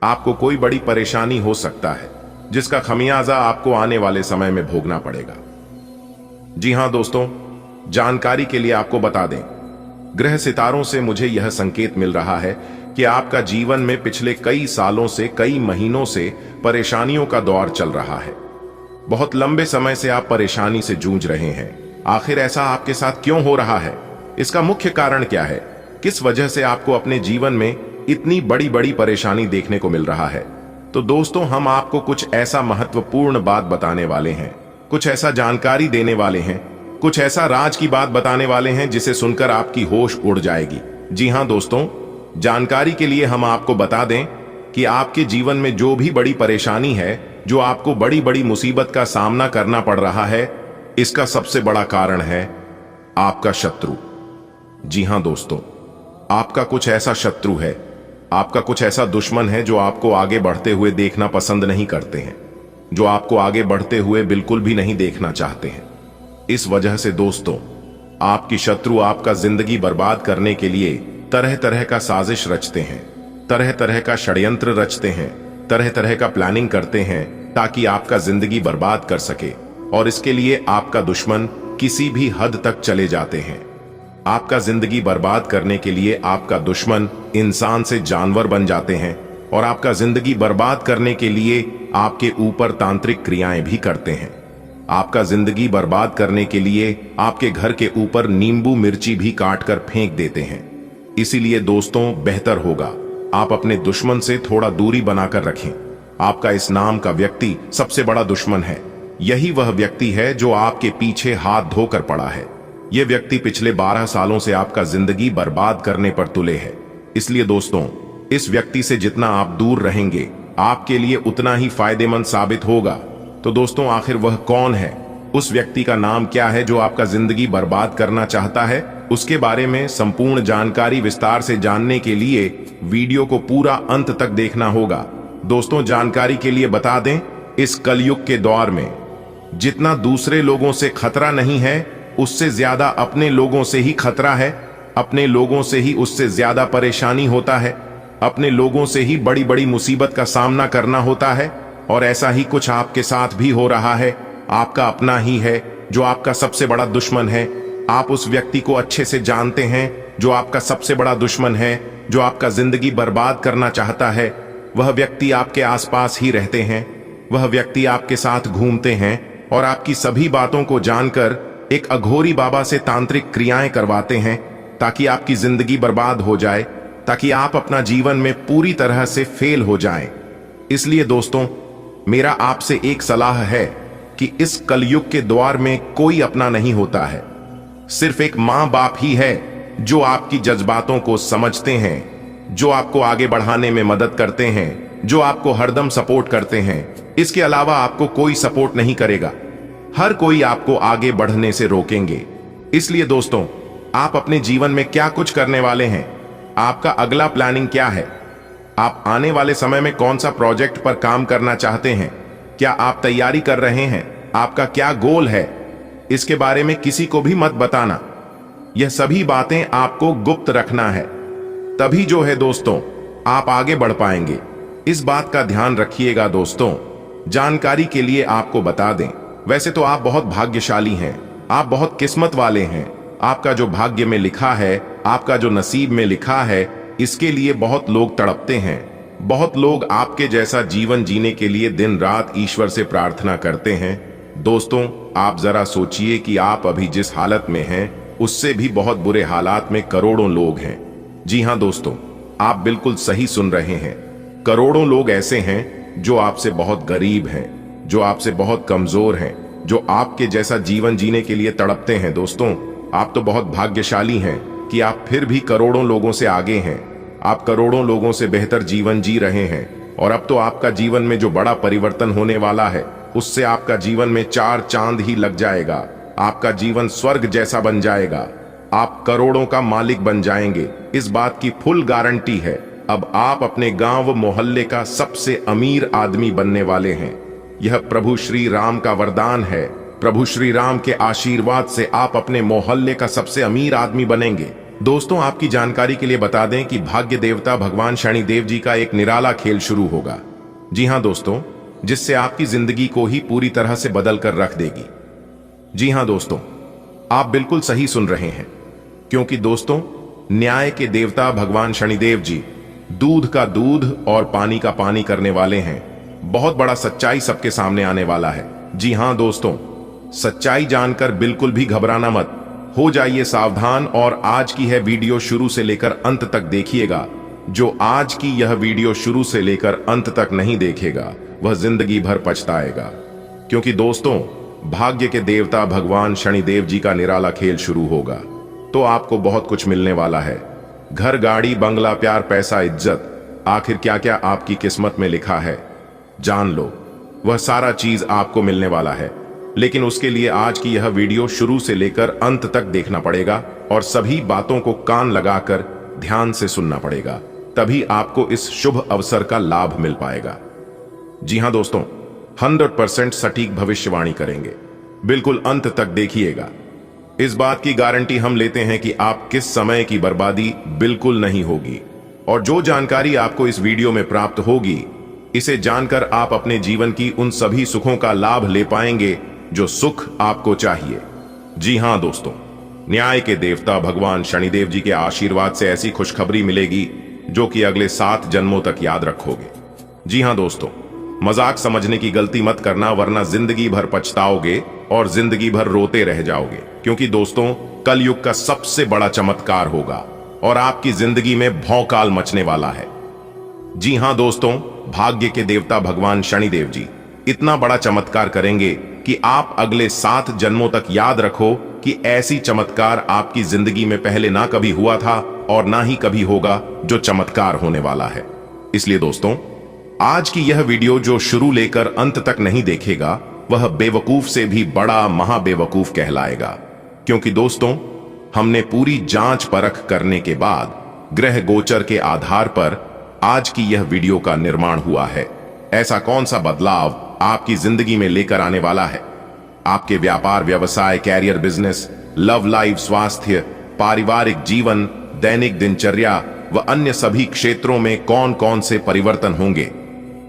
आपको कोई बड़ी परेशानी हो सकता है जिसका खमियाजा आपको आने वाले समय में भोगना पड़ेगा। जी हां दोस्तों, जानकारी के लिए आपको बता दें, ग्रह सितारों से मुझे यह संकेत मिल रहा है कि आपका जीवन में पिछले कई सालों से, कई महीनों से परेशानियों का दौर चल रहा है। बहुत लंबे समय से आप परेशानी से जूझ रहे हैं। आखिर ऐसा आपके साथ क्यों हो रहा है? इसका मुख्य कारण क्या है? किस वजह से आपको अपने जीवन में इतनी बड़ी बड़ी परेशानी देखने को मिल रहा है? तो दोस्तों हम आपको कुछ ऐसा महत्वपूर्ण बात बताने वाले हैं, कुछ ऐसा जानकारी देने वाले हैं, कुछ ऐसा राज की बात बताने वाले हैं जिसे सुनकर आपकी होश उड़ जाएगी। जी हां दोस्तों, जानकारी के लिए हम आपको बता दें कि आपके जीवन में जो भी बड़ी परेशानी है, जो आपको बड़ी बड़ी मुसीबत का सामना करना पड़ रहा है, इसका सबसे बड़ा कारण है आपका शत्रु। जी हां दोस्तों, आपका कुछ ऐसा शत्रु है, आपका कुछ ऐसा दुश्मन है जो आपको आगे बढ़ते हुए देखना पसंद नहीं करते हैं, जो आपको आगे बढ़ते हुए बिल्कुल भी नहीं देखना चाहते हैं। इस वजह से दोस्तों आपकी शत्रु आपका जिंदगी बर्बाद करने के लिए तरह तरह का साजिश रचते हैं, तरह तरह का षड्यंत्र रचते हैं, तरह तरह का प्लानिंग करते हैं ताकि आपका जिंदगी बर्बाद कर सके। और इसके लिए आपका दुश्मन किसी भी हद तक चले जाते हैं। आपका जिंदगी बर्बाद करने के लिए आपका दुश्मन इंसान से जानवर बन जाते हैं। और आपका जिंदगी बर्बाद करने के लिए आपके ऊपर तांत्रिक क्रियाएं भी करते हैं। आपका जिंदगी बर्बाद करने के लिए आपके घर के ऊपर नींबू मिर्ची भी काट कर फेंक देते हैं। इसीलिए दोस्तों, बेहतर होगा आप अपने दुश्मन से थोड़ा दूरी बनाकर रखें। आपका इस नाम का व्यक्ति सबसे बड़ा दुश्मन है। यही वह व्यक्ति है जो आपके पीछे हाथ धोकर पड़ा है। यह व्यक्ति पिछले 12 सालों से आपका जिंदगी बर्बाद करने पर तुले है। इसलिए दोस्तों, इस व्यक्ति से जितना आप दूर रहेंगे आपके लिए उतना ही फायदेमंद साबित होगा। तो दोस्तों, आखिर वह कौन है? उस व्यक्ति का नाम क्या है जो आपका जिंदगी बर्बाद करना चाहता है? उसके बारे में संपूर्ण जानकारी विस्तार से जानने के लिए वीडियो को पूरा अंत तक देखना होगा। दोस्तों, जानकारी के लिए बता दें, इस कलयुग के दौर में जितना दूसरे लोगों से खतरा नहीं है, उससे ज्यादा अपने लोगों से ही खतरा है। अपने लोगों से ही उससे ज्यादा परेशानी होता है। अपने लोगों से ही बड़ी बड़ी मुसीबत का सामना करना होता है। और ऐसा ही कुछ आपके साथ भी हो रहा है। आपका अपना ही है जो आपका सबसे बड़ा दुश्मन है। आप उस व्यक्ति को अच्छे से जानते हैं जो आपका सबसे बड़ा दुश्मन है, जो आपका जिंदगी बर्बाद करना चाहता है। वह व्यक्ति आपके आसपास ही रहते हैं। वह व्यक्ति आपके साथ घूमते हैं और आपकी सभी बातों को जानकर एक अघोरी बाबा से तांत्रिक क्रियाएं करवाते हैं ताकि आपकी जिंदगी बर्बाद हो जाए, ताकि आप अपना जीवन में पूरी तरह से फेल हो जाएं। इसलिए दोस्तों, मेरा आपसे एक सलाह है कि इस कलयुग के द्वार में कोई अपना नहीं होता है। सिर्फ एक मां बाप ही है जो आपकी जज्बातों को समझते हैं, जो आपको आगे बढ़ाने में मदद करते हैं, जो आपको हरदम सपोर्ट करते हैं। इसके अलावा आपको कोई सपोर्ट नहीं करेगा। हर कोई आपको आगे बढ़ने से रोकेंगे। इसलिए दोस्तों, आप अपने जीवन में क्या कुछ करने वाले हैं? आपका अगला प्लानिंग क्या है? आप आने वाले समय में कौन सा प्रोजेक्ट पर काम करना चाहते हैं? क्या आप तैयारी कर रहे हैं? आपका क्या गोल है? इसके बारे में किसी को भी मत बताना। यह सभी बातें आपको गुप्त रखना है। तभी जो है दोस्तों, आप आगे बढ़ पाएंगे। इस बात का ध्यान रखिएगा दोस्तों। जानकारी के लिए आपको बता दें, वैसे तो आप बहुत भाग्यशाली हैं, आप बहुत किस्मत वाले हैं। आपका जो भाग्य में लिखा है, आपका जो नसीब में लिखा है, इसके लिए बहुत लोग तड़पते हैं। बहुत लोग आपके जैसा जीवन जीने के लिए दिन रात ईश्वर से प्रार्थना करते हैं। दोस्तों, आप जरा सोचिए कि आप अभी जिस हालत में हैं, उससे भी बहुत बुरे हालात में करोड़ों लोग हैं। जी हां दोस्तों, आप बिल्कुल सही सुन रहे हैं। करोड़ों लोग ऐसे हैं जो आपसे बहुत गरीब हैं, जो आपसे बहुत कमजोर हैं, जो आपके जैसा जीवन जीने के लिए तड़पते हैं। दोस्तों, आप तो बहुत भाग्यशाली हैं कि आप फिर भी करोड़ों लोगों से आगे हैं। आप करोड़ों लोगों से बेहतर जीवन जी रहे हैं। और अब तो आपका जीवन में जो बड़ा परिवर्तन होने वाला है, उससे आपका जीवन में 4 चांद ही लग जाएगा। आपका जीवन स्वर्ग जैसा बन जाएगा। आप करोड़ों का मालिक बन जाएंगे, इस बात की फुल गारंटी है। अब आप अपने गांव मोहल्ले का सबसे अमीर आदमी बनने वाले हैं। यह प्रभु श्री राम का वरदान है। प्रभु श्री राम के आशीर्वाद से आप अपने मोहल्ले का सबसे अमीर आदमी बनेंगे। दोस्तों, आपकी जानकारी के लिए बता दें कि भाग्य देवता भगवान शनिदेव जी का एक निराला खेल शुरू होगा। जी हां दोस्तों, जिससे आपकी जिंदगी को ही पूरी तरह से बदल कर रख देगी। जी हां दोस्तों, आप बिल्कुल सही सुन रहे हैं, क्योंकि दोस्तों, न्याय के देवता भगवान शनिदेव जी दूध का दूध और पानी का पानी करने वाले हैं। बहुत बड़ा सच्चाई सबके सामने आने वाला है। जी हां दोस्तों, सच्चाई जानकर बिल्कुल भी घबराना मत, हो जाइए सावधान और आज की है वीडियो शुरू से लेकर अंत तक देखिएगा। जो आज की यह वीडियो शुरू से लेकर अंत तक नहीं देखेगा, वह जिंदगी भर पछताएगा। क्योंकि दोस्तों, भाग्य के देवता भगवान शनिदेव जी का निराला खेल शुरू होगा, तो आपको बहुत कुछ मिलने वाला है। घर, गाड़ी, बंगला, प्यार, पैसा, इज्जत, आखिर क्या क्या आपकी किस्मत में लिखा है जान लो। वह सारा चीज आपको मिलने वाला है। लेकिन उसके लिए आज की यह वीडियो शुरू से लेकर अंत तक देखना पड़ेगा और सभी बातों को कान लगाकर ध्यान से सुनना पड़ेगा। तभी आपको इस शुभ अवसर का लाभ मिल पाएगा। जी हां दोस्तों, 100% सटीक भविष्यवाणी करेंगे। बिल्कुल अंत तक देखिएगा। इस बात की गारंटी हम लेते हैं कि आप किस समय की बर्बादी बिल्कुल नहीं होगी। और जो जानकारी आपको इस वीडियो में प्राप्त होगी, इसे जानकर आप अपने जीवन की उन सभी सुखों का लाभ ले पाएंगे जो सुख आपको चाहिए। जी हां दोस्तों, न्याय के देवता भगवान शनिदेव जी के आशीर्वाद से ऐसी खुशखबरी मिलेगी जो कि अगले 7 जन्मों तक याद रखोगे। जी हां दोस्तों, मजाक समझने की गलती मत करना, वरना जिंदगी भर पछताओगे और जिंदगी भर रोते रह जाओगे। क्योंकि दोस्तों, कलयुग का सबसे बड़ा चमत्कार होगा और आपकी जिंदगी में भौकाल मचने वाला है। जी हां दोस्तों, भाग्य के देवता भगवान शनिदेव जी इतना बड़ा चमत्कार करेंगे कि आप अगले 7 जन्मों तक याद रखो कि ऐसी चमत्कार आपकी जिंदगी में पहले ना कभी हुआ था और ना ही कभी होगा जो चमत्कार होने वाला है। इसलिए दोस्तों, आज की यह वीडियो जो शुरू लेकर अंत तक नहीं देखेगा वह बेवकूफ से भी बड़ा महाबेवकूफ कहलाएगा। क्योंकि दोस्तों, हमने पूरी जांच परख करने के बाद ग्रह गोचर के आधार पर आज की यह वीडियो का निर्माण हुआ है। ऐसा कौन सा बदलाव आपकी जिंदगी में लेकर आने वाला है? आपके व्यापार, व्यवसाय, कैरियर, बिजनेस, लव लाइफ, स्वास्थ्य, पारिवारिक जीवन, दैनिक दिनचर्या व अन्य सभी क्षेत्रों में कौन कौन से परिवर्तन होंगे?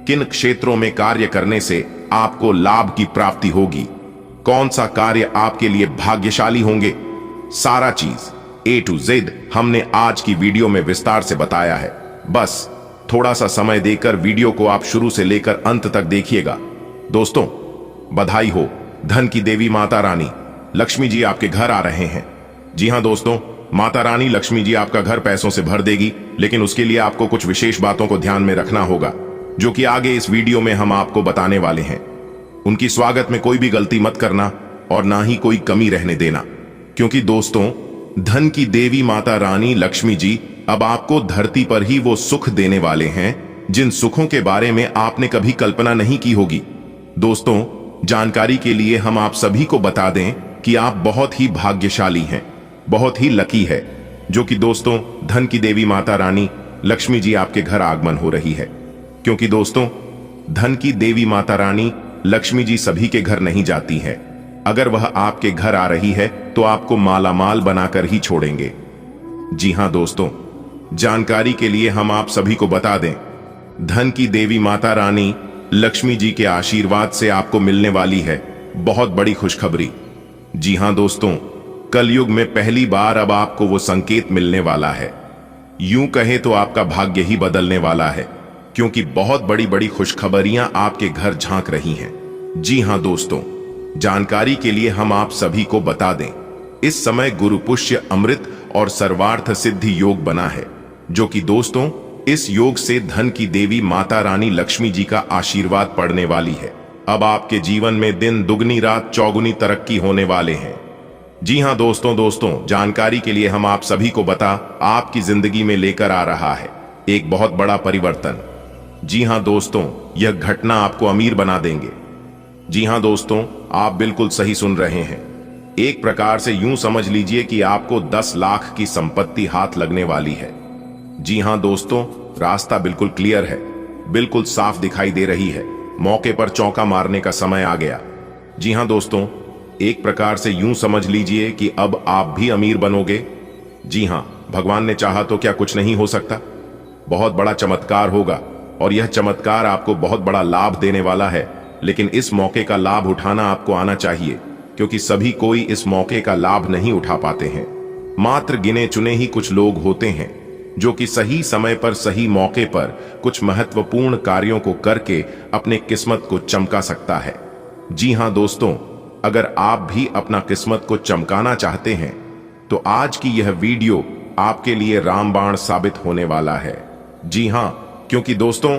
किन क्षेत्रों में कार्य करने से आपको लाभ की प्राप्ति होगी? कौन सा कार्य आपके लिए भाग्यशाली होंगे? सारा चीज A to Z हमने आज की वीडियो में विस्तार से बताया है। बस थोड़ा सा समय देकर वीडियो को आप शुरू से लेकर अंत तक देखिएगा। दोस्तों, बधाई हो, धन की देवी माता रानी लक्ष्मी जी आपके घर आ रहे हैं। जी हां दोस्तों, माता रानी लक्ष्मी जी आपका घर पैसों से भर देगी, लेकिन उसके लिए आपको कुछ विशेष बातों को ध्यान में रखना होगा, जो कि आगे इस वीडियो में हम आपको बताने वाले हैं। उनकी स्वागत में कोई भी गलती मत करना और ना ही कोई कमी रहने देना। क्योंकि दोस्तों, धन की देवी माता रानी लक्ष्मी जी अब आपको धरती पर ही वो सुख देने वाले हैं जिन सुखों के बारे में आपने कभी कल्पना नहीं की होगी। दोस्तों, जानकारी के लिए हम आप सभी को बता दें कि आप बहुत ही भाग्यशाली हैं, बहुत ही लकी है, जो कि दोस्तों धन की देवी माता रानी लक्ष्मी जी आपके घर आगमन हो रही है। क्योंकि दोस्तों, धन की देवी माता रानी लक्ष्मी जी सभी के घर नहीं जाती है। अगर वह आपके घर आ रही है तो आपको मालामाल बनाकर ही छोड़ेंगे। जी हां दोस्तों, जानकारी के लिए हम आप सभी को बता दें, धन की देवी माता रानी लक्ष्मी जी के आशीर्वाद से आपको मिलने वाली है बहुत बड़ी खुशखबरी। जी हां दोस्तों, कलयुग में पहली बार अब आपको वो संकेत मिलने वाला है। यूं कहें तो आपका भाग्य ही बदलने वाला है, क्योंकि बहुत बड़ी बड़ी खुशखबरियां आपके घर झांक रही हैं। जी हां दोस्तों, जानकारी के लिए हम आप सभी को बता दें, इस समय गुरु पुष्य अमृत और सर्वार्थ सिद्धि योग बना है, जो कि दोस्तों इस योग से धन की देवी माता रानी लक्ष्मी जी का आशीर्वाद पड़ने वाली है। अब आपके जीवन में दिन दुगनी रात चौगुनी तरक्की होने वाले हैं। जी हां दोस्तों, जानकारी के लिए हम आप सभी को बता आपकी जिंदगी में लेकर आ रहा है एक बहुत बड़ा परिवर्तन। जी हां दोस्तों, यह घटना आपको अमीर बना देंगे। जी हां दोस्तों, आप बिल्कुल सही सुन रहे हैं। एक प्रकार से यूं समझ लीजिए कि आपको 10 लाख की संपत्ति हाथ लगने वाली है। जी हां दोस्तों, रास्ता बिल्कुल क्लियर है, बिल्कुल साफ दिखाई दे रही है। मौके पर चौका मारने का समय आ गया। जी हां दोस्तों, एक प्रकार से यूं समझ लीजिए कि अब आप भी अमीर बनोगे। जी हां, भगवान ने चाहा तो क्या कुछ नहीं हो सकता। बहुत बड़ा चमत्कार होगा और यह चमत्कार आपको बहुत बड़ा लाभ देने वाला है। लेकिन इस मौके का लाभ उठाना आपको आना चाहिए, क्योंकि सभी कोई इस मौके का लाभ नहीं उठा पाते हैं। मात्र गिने चुने ही कुछ लोग होते हैं जो कि सही समय पर सही मौके पर कुछ महत्वपूर्ण कार्यों को करके अपने किस्मत को चमका सकता है। जी हां दोस्तों, अगर आप भी अपना किस्मत को चमकाना चाहते हैं तो आज की यह वीडियो आपके लिए रामबाण साबित होने वाला है। जी हां, क्योंकि दोस्तों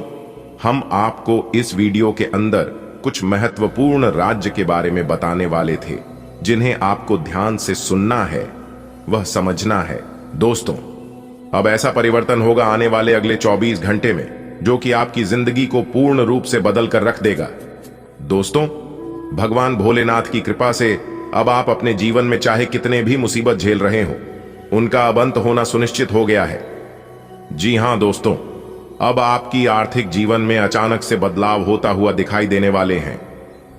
हम आपको इस वीडियो के अंदर कुछ महत्वपूर्ण राज्य के बारे में बताने वाले थे, जिन्हें आपको ध्यान से सुनना है, वह समझना है। दोस्तों, अब ऐसा परिवर्तन होगा आने वाले अगले 24 घंटे में, जो कि आपकी जिंदगी को पूर्ण रूप से बदल कर रख देगा। दोस्तों, भगवान भोलेनाथ की कृपा से अब आप अपने जीवन में चाहे कितने भी मुसीबत झेल रहे हो, उनका अब अंत होना सुनिश्चित हो गया है। जी हां दोस्तों, अब आपकी आर्थिक जीवन में अचानक से बदलाव होता हुआ दिखाई देने वाले हैं।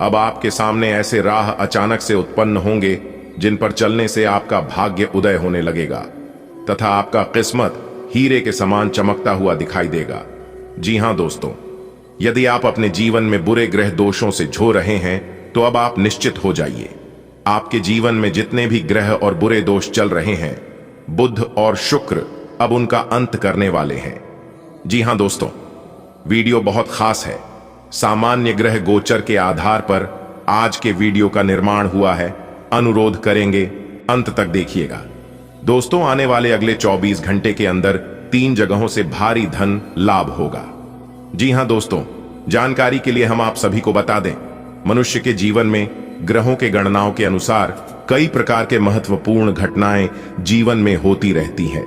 अब आपके सामने ऐसे राह अचानक से उत्पन्न होंगे जिन पर चलने से आपका भाग्य उदय होने लगेगा तथा आपका किस्मत हीरे के समान चमकता हुआ दिखाई देगा। जी हां दोस्तों, यदि आप अपने जीवन में बुरे ग्रह दोषों से झो रहे हैं तो अब आप निश्चित हो जाइए। आपके जीवन में जितने भी ग्रह और बुरे दोष चल रहे हैं, बुध और शुक्र अब उनका अंत करने वाले हैं। जी हां दोस्तों, वीडियो बहुत खास है। सामान्य ग्रह गोचर के आधार पर आज के वीडियो का निर्माण हुआ है। अनुरोध करेंगे अंत तक देखिएगा। दोस्तों, आने वाले अगले 24 घंटे के अंदर 3 जगहों से भारी धन लाभ होगा। जी हां दोस्तों, जानकारी के लिए हम आप सभी को बता दें, मनुष्य के जीवन में ग्रहों के गणनाओं के अनुसार कई प्रकार के महत्वपूर्ण घटनाएं जीवन में होती रहती हैं।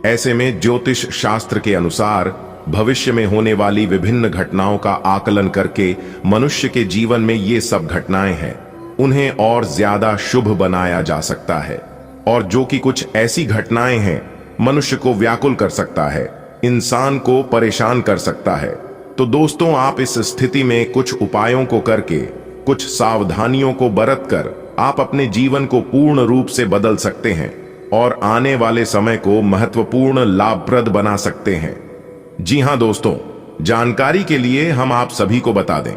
ऐसे में ज्योतिष शास्त्र के अनुसार भविष्य में होने वाली विभिन्न घटनाओं का आकलन करके मनुष्य के जीवन में ये सब घटनाएं हैं, उन्हें और ज्यादा शुभ बनाया जा सकता है। और जो कि कुछ ऐसी घटनाएं हैं मनुष्य को व्याकुल कर सकता है, इंसान को परेशान कर सकता है। तो दोस्तों, आप इस स्थिति में कुछ उपायों को करके, कुछ सावधानियों को बरत कर आप अपने जीवन को पूर्ण रूप से बदल सकते हैं और आने वाले समय को महत्वपूर्ण लाभप्रद बना सकते हैं। जी हां दोस्तों, जानकारी के लिए हम आप सभी को बता दें,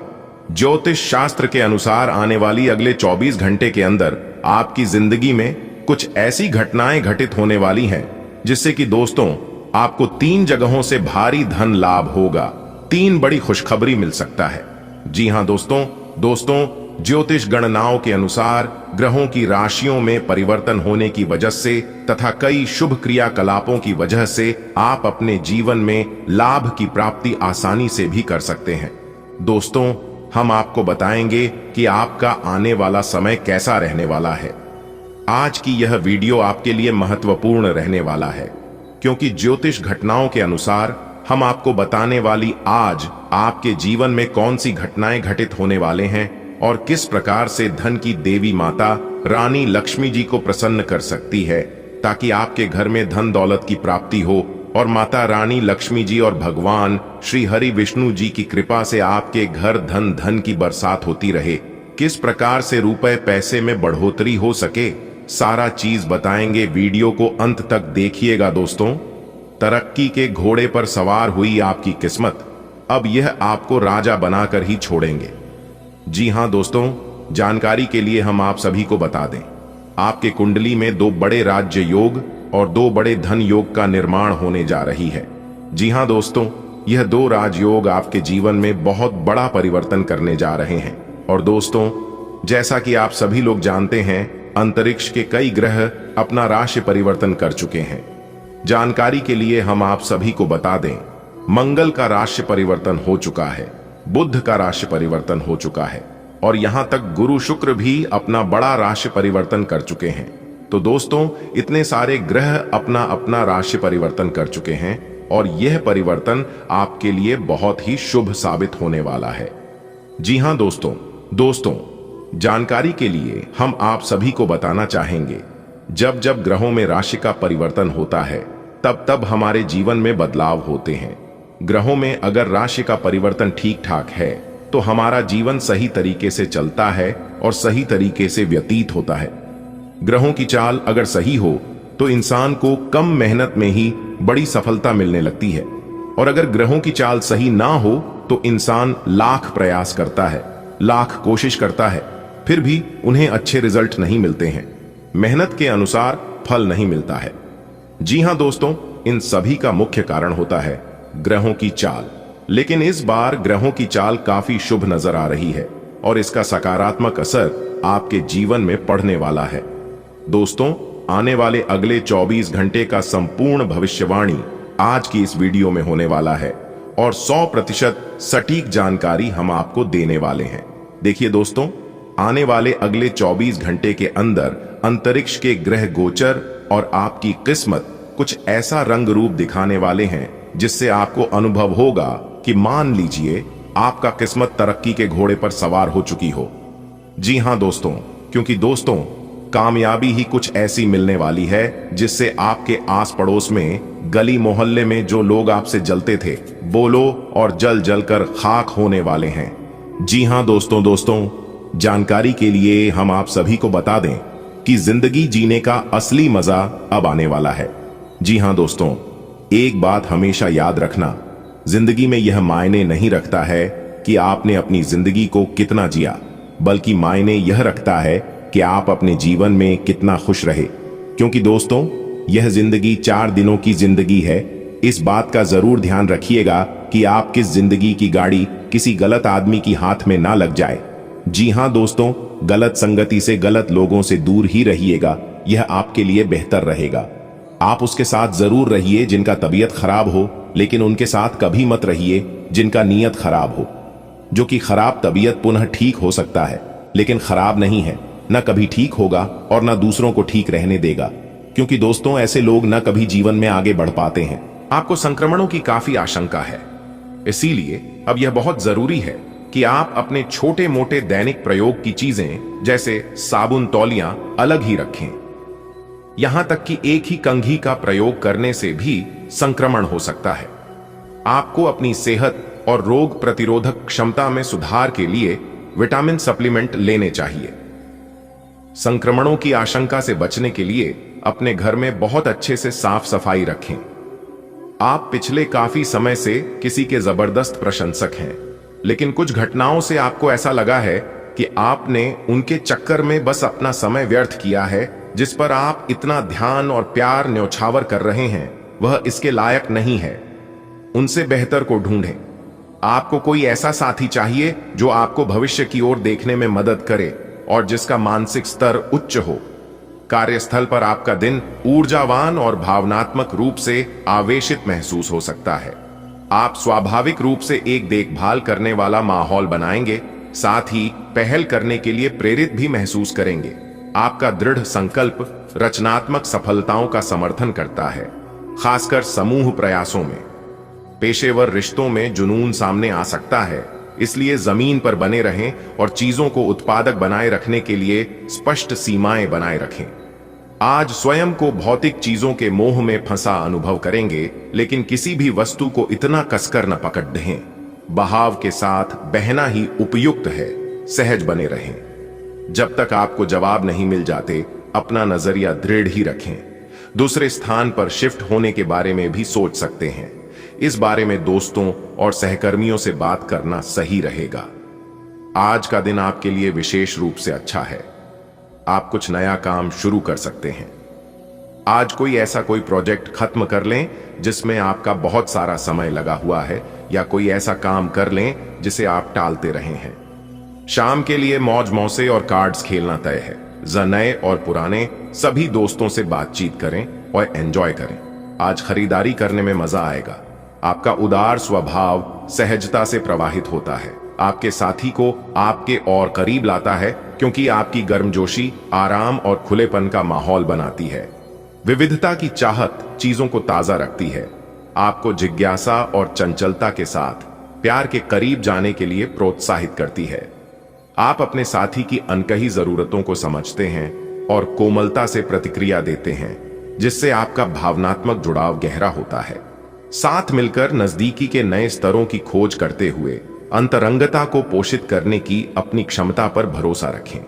ज्योतिष शास्त्र के अनुसार आने वाली अगले 24 घंटे के अंदर आपकी जिंदगी में कुछ ऐसी घटनाएं घटित होने वाली हैं जिससे कि दोस्तों आपको 3 जगहों से भारी धन लाभ होगा। 3 बड़ी खुशखबरी मिल सकता है। जी हां दोस्तों, ज्योतिष गणनाओं के अनुसार ग्रहों की राशियों में परिवर्तन होने की वजह से तथा कई शुभ क्रियाकलापों की वजह से आप अपने जीवन में लाभ की प्राप्ति आसानी से भी कर सकते हैं। दोस्तों, हम आपको बताएंगे कि आपका आने वाला समय कैसा रहने वाला है। आज की यह वीडियो आपके लिए महत्वपूर्ण रहने वाला है, क्योंकि ज्योतिष घटनाओं के अनुसार हम आपको बताने वाली आज आपके जीवन में कौन सी घटनाएं घटित होने वाले हैं और किस प्रकार से धन की देवी माता रानी लक्ष्मी जी को प्रसन्न कर सकती है, ताकि आपके घर में धन दौलत की प्राप्ति हो और माता रानी लक्ष्मी जी और भगवान श्री हरि विष्णु जी की कृपा से आपके घर धन की बरसात होती रहे। किस प्रकार से रुपए पैसे में बढ़ोतरी हो सके, सारा चीज बताएंगे। वीडियो को अंत तक देखिएगा दोस्तों। तरक्की के घोड़े पर सवार हुई आपकी किस्मत, अब यह आपको राजा बनाकर ही छोड़ेंगे। जी हां दोस्तों, जानकारी के लिए हम आप सभी को बता दें, आपके कुंडली में 2 बड़े राज्य योग और 2 बड़े धन योग का निर्माण होने जा रही है। जी हां दोस्तों, यह 2 राजयोग आपके जीवन में बहुत बड़ा परिवर्तन करने जा रहे हैं। और दोस्तों, जैसा कि आप सभी लोग जानते हैं, अंतरिक्ष के कई ग्रह अपना राशि परिवर्तन कर चुके हैं। जानकारी के लिए हम आप सभी को बता दें, मंगल का राशि परिवर्तन हो चुका है, बुध का राशि परिवर्तन हो चुका है और यहां तक गुरु शुक्र भी अपना बड़ा राशि परिवर्तन कर चुके हैं। तो दोस्तों, इतने सारे ग्रह अपना अपना राशि परिवर्तन कर चुके हैं और यह परिवर्तन आपके लिए बहुत ही शुभ साबित होने वाला है। जी हां दोस्तों, जानकारी के लिए हम आप सभी को बताना चाहेंगे, जब जब ग्रहों में राशि का परिवर्तन होता है तब तब हमारे जीवन में बदलाव होते हैं। ग्रहों में अगर राशि का परिवर्तन ठीक ठाक है तो हमारा जीवन सही तरीके से चलता है और सही तरीके से व्यतीत होता है। ग्रहों की चाल अगर सही हो तो इंसान को कम मेहनत में ही बड़ी सफलता मिलने लगती है, और अगर ग्रहों की चाल सही ना हो तो इंसान लाख प्रयास करता है, लाख कोशिश करता है, फिर भी उन्हें अच्छे रिजल्ट नहीं मिलते हैं, मेहनत के अनुसार फल नहीं मिलता है। जी हां दोस्तों, इन सभी का मुख्य कारण होता है ग्रहों की चाल। लेकिन इस बार ग्रहों की चाल काफी शुभ नजर आ रही है और इसका सकारात्मक असर आपके जीवन में पड़ने वाला है। दोस्तों, आने वाले अगले 24 घंटे का संपूर्ण भविष्यवाणी आज की इस वीडियो में होने वाला है और 100% सटीक जानकारी हम आपको देने वाले हैं। देखिए दोस्तों, आने वाले अगले 24 घंटे के अंदर अंतरिक्ष के ग्रह गोचर और आपकी किस्मत कुछ ऐसा रंग रूप दिखाने वाले हैं जिससे आपको अनुभव होगा कि मान लीजिए आपका किस्मत तरक्की के घोड़े पर सवार हो चुकी हो। जी हां दोस्तों, क्योंकि दोस्तों, कामयाबी ही कुछ ऐसी मिलने वाली है जिससे आपके आस पड़ोस में, गली मोहल्ले में जो लोग आपसे जलते थे, बोलो और जल जल कर खाक होने वाले हैं। जी हां दोस्तों, जानकारी के लिए हम आप सभी को बता दें कि जिंदगी जीने का असली मजा अब आने वाला है। जी हां दोस्तों, एक बात हमेशा याद रखना, जिंदगी में यह मायने नहीं रखता है कि आपने अपनी जिंदगी को कितना जिया, बल्कि मायने यह रखता है कि आप अपने जीवन में कितना खुश रहे। क्योंकि दोस्तों, यह जिंदगी 4 दिनों की जिंदगी है, इस बात का जरूर ध्यान रखिएगा कि आप किस जिंदगी की गाड़ी किसी गलत आदमी की हाथ में ना लग जाए। जी हां दोस्तों, गलत संगति से, गलत लोगों से दूर ही रहिएगा, यह आपके लिए बेहतर रहेगा। आप उसके साथ जरूर रहिए जिनका तबीयत खराब हो, लेकिन उनके साथ कभी मत रहिए जिनका नीयत खराब हो। जो कि खराब तबीयत पुनः ठीक हो सकता है, लेकिन खराब नहीं है, न कभी ठीक होगा और न दूसरों को ठीक रहने देगा। क्योंकि दोस्तों, ऐसे लोग न कभी जीवन में आगे बढ़ पाते हैं। आपको संक्रमणों की काफी आशंका है, इसीलिए अब यह बहुत जरूरी है कि आप अपने छोटे मोटे दैनिक प्रयोग की चीजें जैसे साबुन, तौलियां अलग ही रखें। यहां तक कि एक ही कंघी का प्रयोग करने से भी संक्रमण हो सकता है। आपको अपनी सेहत और रोग प्रतिरोधक क्षमता में सुधार के लिए विटामिन सप्लीमेंट लेने चाहिए। संक्रमणों की आशंका से बचने के लिए अपने घर में बहुत अच्छे से साफ सफाई रखें। आप पिछले काफी समय से किसी के जबरदस्त प्रशंसक हैं, लेकिन कुछ घटनाओं से आपको ऐसा लगा है कि आपने उनके चक्कर में बस अपना समय व्यर्थ किया है। जिस पर आप इतना ध्यान और प्यार न्यौछावर कर रहे हैं, वह इसके लायक नहीं है। उनसे बेहतर को ढूंढें। आपको कोई ऐसा साथी चाहिए जो आपको भविष्य की ओर देखने में मदद करे और जिसका मानसिक स्तर उच्च हो। कार्यस्थल पर आपका दिन ऊर्जावान और भावनात्मक रूप से आवेशित महसूस हो सकता है। आप स्वाभाविक रूप से एक देखभाल करने वाला माहौल बनाएंगे, साथ ही पहल करने के लिए प्रेरित भी महसूस करेंगे। आपका दृढ़ संकल्प रचनात्मक सफलताओं का समर्थन करता है, खासकर समूह प्रयासों में। पेशेवर रिश्तों में जुनून सामने आ सकता है, इसलिए जमीन पर बने रहें और चीजों को उत्पादक बनाए रखने के लिए स्पष्ट सीमाएं बनाए रखें। आज स्वयं को भौतिक चीजों के मोह में फंसा अनुभव करेंगे, लेकिन किसी भी वस्तु को इतना कसकर न पकड़ दें। बहाव के साथ बहना ही उपयुक्त है। सहज बने रहें। जब तक आपको जवाब नहीं मिल जाते, अपना नजरिया दृढ़ ही रखें। दूसरे स्थान पर शिफ्ट होने के बारे में भी सोच सकते हैं। इस बारे में दोस्तों और सहकर्मियों से बात करना सही रहेगा। आज का दिन आपके लिए विशेष रूप से अच्छा है। आप कुछ नया काम शुरू कर सकते हैं। आज कोई प्रोजेक्ट खत्म कर लें जिसमें आपका बहुत सारा समय लगा हुआ है, या कोई ऐसा काम कर लें जिसे आप टालते रहे हैं। शाम के लिए मौज मौसे और कार्ड्स खेलना तय है। नए और पुराने सभी दोस्तों से बातचीत करें और एंजॉय करें। आज खरीदारी करने में मजा आएगा। आपका उदार स्वभाव सहजता से प्रवाहित होता है, आपके साथी को आपके और करीब लाता है, क्योंकि आपकी गर्मजोशी आराम और खुलेपन का माहौल बनाती है। विविधता की चाहत चीजों को ताजा रखती है, आपको जिज्ञासा और चंचलता के साथ प्यार के करीब जाने के लिए प्रोत्साहित करती है। आप अपने साथी की अनकही जरूरतों को समझते हैं और कोमलता से प्रतिक्रिया देते हैं, जिससे आपका भावनात्मक जुड़ाव गहरा होता है। साथ मिलकर नजदीकी के नए स्तरों की खोज करते हुए अंतरंगता को पोषित करने की अपनी क्षमता पर भरोसा रखें।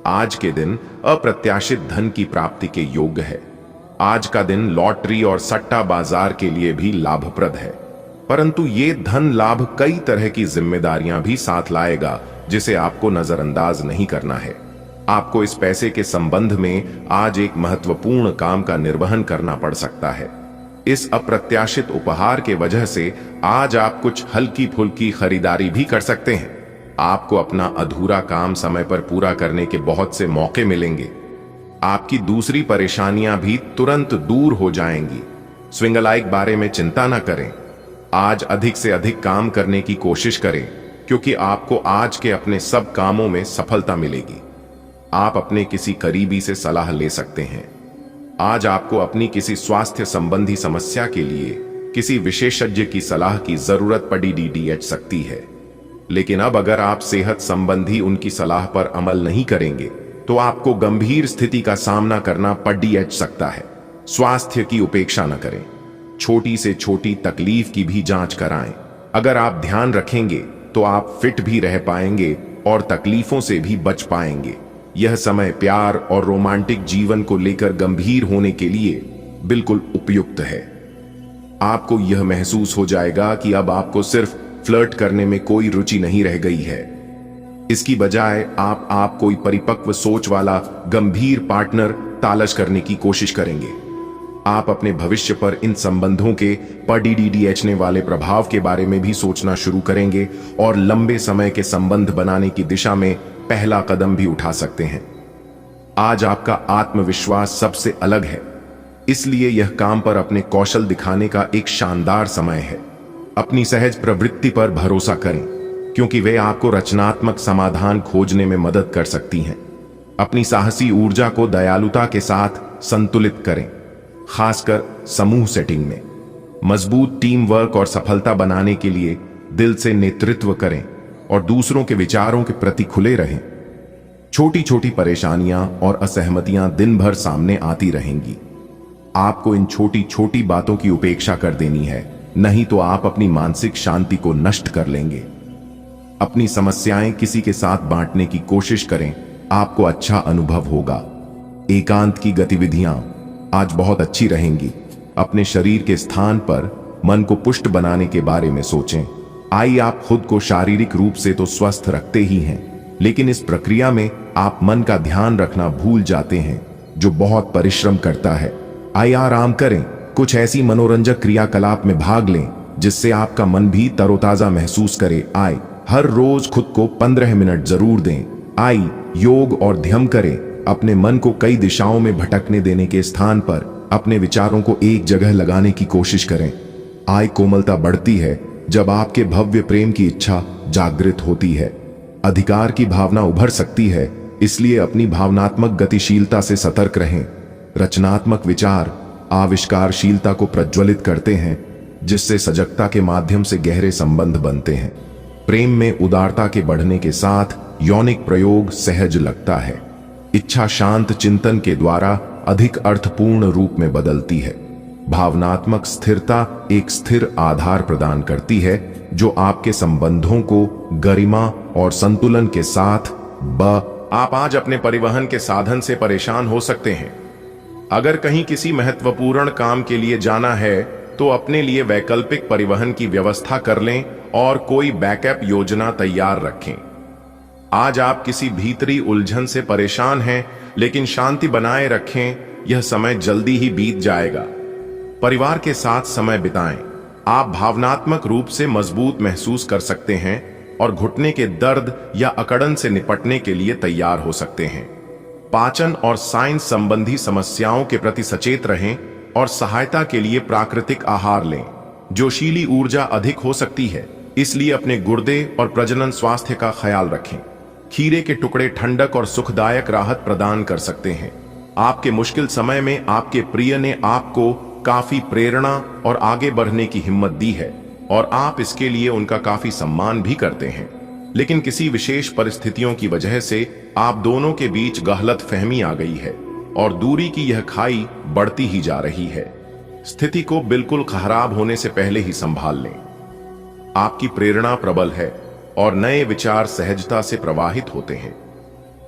आज के दिन अप्रत्याशित धन की प्राप्ति के योग्य है। आज का दिन लॉटरी और सट्टा बाजार के लिए भी लाभप्रद है, परंतु ये धन लाभ कई तरह की जिम्मेदारियां भी साथ लाएगा, जिसे आपको नजरअंदाज नहीं करना है। आपको इस पैसे के संबंध में आज एक महत्वपूर्ण काम का निर्वहन करना पड़ सकता है। इस अप्रत्याशित उपहार के वजह से आज आप कुछ हल्की फुल्की खरीदारी भी कर सकते हैं। आपको अपना अधूरा काम समय पर पूरा करने के बहुत से मौके मिलेंगे। आपकी दूसरी परेशानियां भी तुरंत दूर हो जाएंगी। स्विंगलाइक बारे में चिंता न करें। आज अधिक से अधिक काम करने की कोशिश करें, क्योंकि आपको आज के अपने सब कामों में सफलता मिलेगी। आप अपने किसी करीबी से सलाह ले सकते हैं। आज आपको अपनी किसी स्वास्थ्य संबंधी समस्या के लिए किसी विशेषज्ञ की सलाह की जरूरत पड़ सकती है, लेकिन अब अगर आप सेहत संबंधी उनकी सलाह पर अमल नहीं करेंगे तो आपको गंभीर स्थिति का सामना करना पड़ सकता है। स्वास्थ्य की उपेक्षा न करें। छोटी से छोटी तकलीफ की भी जांच कराएं। अगर आप ध्यान रखेंगे तो आप फिट भी रह पाएंगे और तकलीफों से भी बच पाएंगे। यह समय प्यार और रोमांटिक जीवन को लेकर गंभीर होने के लिए बिल्कुल उपयुक्त है। आपको यह महसूस हो जाएगा कि अब आपको सिर्फ फ्लर्ट करने में कोई रुचि नहीं रह गई है। इसकी बजाय आप कोई परिपक्व सोच वाला गंभीर पार्टनर तलाश करने की कोशिश करेंगे। आप अपने भविष्य पर इन संबंधों के पड़ने वाले प्रभाव के बारे में भी सोचना शुरू करेंगे और लंबे समय के संबंध बनाने की दिशा में पहला कदम भी उठा सकते हैं। आज आपका आत्मविश्वास सबसे अलग है, इसलिए यह काम पर अपने कौशल दिखाने का एक शानदार समय है। अपनी सहज प्रवृत्ति पर भरोसा करें, क्योंकि वे आपको रचनात्मक समाधान खोजने में मदद कर सकती हैं। अपनी साहसी ऊर्जा को दयालुता के साथ संतुलित करें, खासकर समूह सेटिंग में। मजबूत टीम वर्क और सफलता बनाने के लिए दिल से नेतृत्व करें और दूसरों के विचारों के प्रति खुले रहें। छोटी छोटी परेशानियां और असहमतियां दिन भर सामने आती रहेंगी। आपको इन छोटी छोटी बातों की उपेक्षा कर देनी है, नहीं तो आप अपनी मानसिक शांति को नष्ट कर लेंगे। अपनी समस्याएं किसी के साथ बांटने की कोशिश करें, आपको अच्छा अनुभव होगा। एकांत की गतिविधियां आज बहुत अच्छी रहेंगी। अपने शरीर के स्थान पर मन को पुष्ट बनाने के बारे में सोचें। आइए, आप खुद को शारीरिक रूप से तो स्वस्थ रखते ही हैं, लेकिन इस प्रक्रिया में आप मन का ध्यान रखना भूल जाते हैं, जो बहुत परिश्रम करता है। आइए आराम करें, कुछ ऐसी मनोरंजक क्रियाकलाप में भाग लें जिससे आपका मन भी तरोताजा महसूस करे। आइए हर रोज खुद को 15 मिनट जरूर दें। आइए योग और ध्यान करें। अपने मन को कई दिशाओं में भटकने देने के स्थान पर अपने विचारों को एक जगह लगाने की कोशिश करें। आय कोमलता बढ़ती है जब आपके भव्य प्रेम की इच्छा जागृत होती है। अधिकार की भावना उभर सकती है, इसलिए अपनी भावनात्मक गतिशीलता से सतर्क रहें। रचनात्मक विचार आविष्कारशीलता को प्रज्वलित करते हैं, जिससे सजगता के माध्यम से गहरे संबंध बनते हैं। प्रेम में उदारता के बढ़ने के साथ यौनिक प्रयोग सहज लगता है। इच्छा शांत चिंतन के द्वारा अधिक अर्थपूर्ण रूप में बदलती है। भावनात्मक स्थिरता एक स्थिर आधार प्रदान करती है, जो आपके संबंधों को गरिमा और संतुलन के साथ आप आज अपने परिवहन के साधन से परेशान हो सकते हैं। अगर कहीं किसी महत्वपूर्ण काम के लिए जाना है तो अपने लिए वैकल्पिक परिवहन की व्यवस्था कर लें और कोई बैकअप योजना तैयार रखें। आज आप किसी भीतरी उलझन से परेशान हैं, लेकिन शांति बनाए रखें, यह समय जल्दी ही बीत जाएगा। परिवार के साथ समय बिताएं। आप भावनात्मक रूप से मजबूत महसूस कर सकते हैं और घुटने के दर्द या अकड़न से निपटने के लिए तैयार हो सकते हैं। पाचन और साइंस संबंधी समस्याओं के प्रति सचेत रहें और सहायता के लिए प्राकृतिक आहार लें। जोशीली ऊर्जा अधिक हो सकती है, इसलिए अपने गुर्दे और प्रजनन स्वास्थ्य का ख्याल रखें। खीरे के टुकड़े ठंडक और सुखदायक राहत प्रदान कर सकते हैं। आपके मुश्किल समय में आपके प्रिय ने आपको काफी प्रेरणा और आगे बढ़ने की हिम्मत दी है और आप इसके लिए उनका काफी सम्मान भी करते हैं। लेकिन किसी विशेष परिस्थितियों की वजह से आप दोनों के बीच गलतफहमी आ गई है और दूरी की यह खाई बढ़ती ही जा रही है। स्थिति को बिल्कुल खराब होने से पहले ही संभाल लें। आपकी प्रेरणा प्रबल है और नए विचार सहजता से प्रवाहित होते हैं।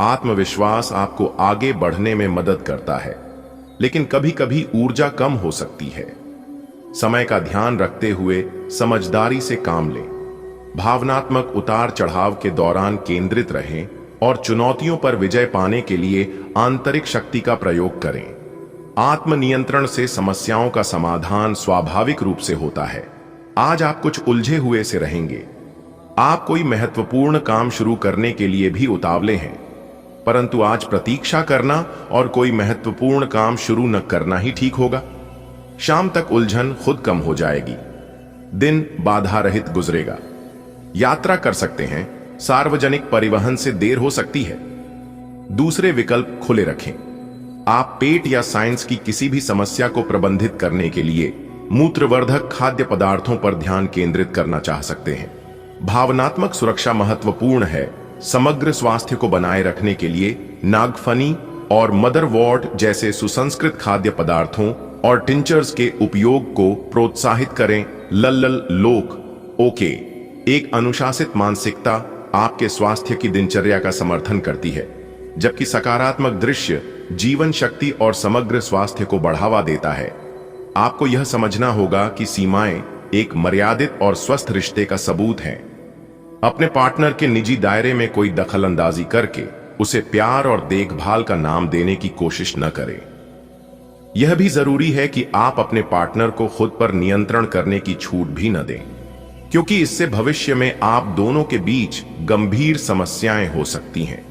आत्मविश्वास आपको आगे बढ़ने में मदद करता है, लेकिन कभी कभी ऊर्जा कम हो सकती है। समय का ध्यान रखते हुए समझदारी से काम लें। भावनात्मक उतार चढ़ाव के दौरान केंद्रित रहें और चुनौतियों पर विजय पाने के लिए आंतरिक शक्ति का प्रयोग करें। आत्मनियंत्रण से समस्याओं का समाधान स्वाभाविक रूप से होता है। आज आप कुछ उलझे हुए से रहेंगे। आप कोई महत्वपूर्ण काम शुरू करने के लिए भी उतावले हैं, परंतु आज प्रतीक्षा करना और कोई महत्वपूर्ण काम शुरू न करना ही ठीक होगा। शाम तक उलझन खुद कम हो जाएगी। दिन बाधा रहित गुजरेगा। यात्रा कर सकते हैं। सार्वजनिक परिवहन से देर हो सकती है। दूसरे विकल्प खुले रखें। आप पेट या साइंस की किसी भी समस्या को प्रबंधित करने के लिए मूत्रवर्धक खाद्य पदार्थों पर ध्यान केंद्रित करना चाह सकते हैं। भावनात्मक सुरक्षा महत्वपूर्ण है। समग्र स्वास्थ्य को बनाए रखने के लिए नागफनी और मदरवॉर्ट जैसे सुसंस्कृत खाद्य पदार्थों और टिंचर्स के उपयोग को प्रोत्साहित करें। लल्लल लोक ओके। एक अनुशासित मानसिकता आपके स्वास्थ्य की दिनचर्या का समर्थन करती है, जबकि सकारात्मक दृश्य जीवन शक्ति और समग्र स्वास्थ्य को बढ़ावा देता है। आपको यह समझना होगा कि सीमाएं एक मर्यादित और स्वस्थ रिश्ते का सबूत हैं। अपने पार्टनर के निजी दायरे में कोई दखलंदाजी करके उसे प्यार और देखभाल का नाम देने की कोशिश न करें। यह भी जरूरी है कि आप अपने पार्टनर को खुद पर नियंत्रण करने की छूट भी न दें, क्योंकि इससे भविष्य में आप दोनों के बीच गंभीर समस्याएं हो सकती हैं।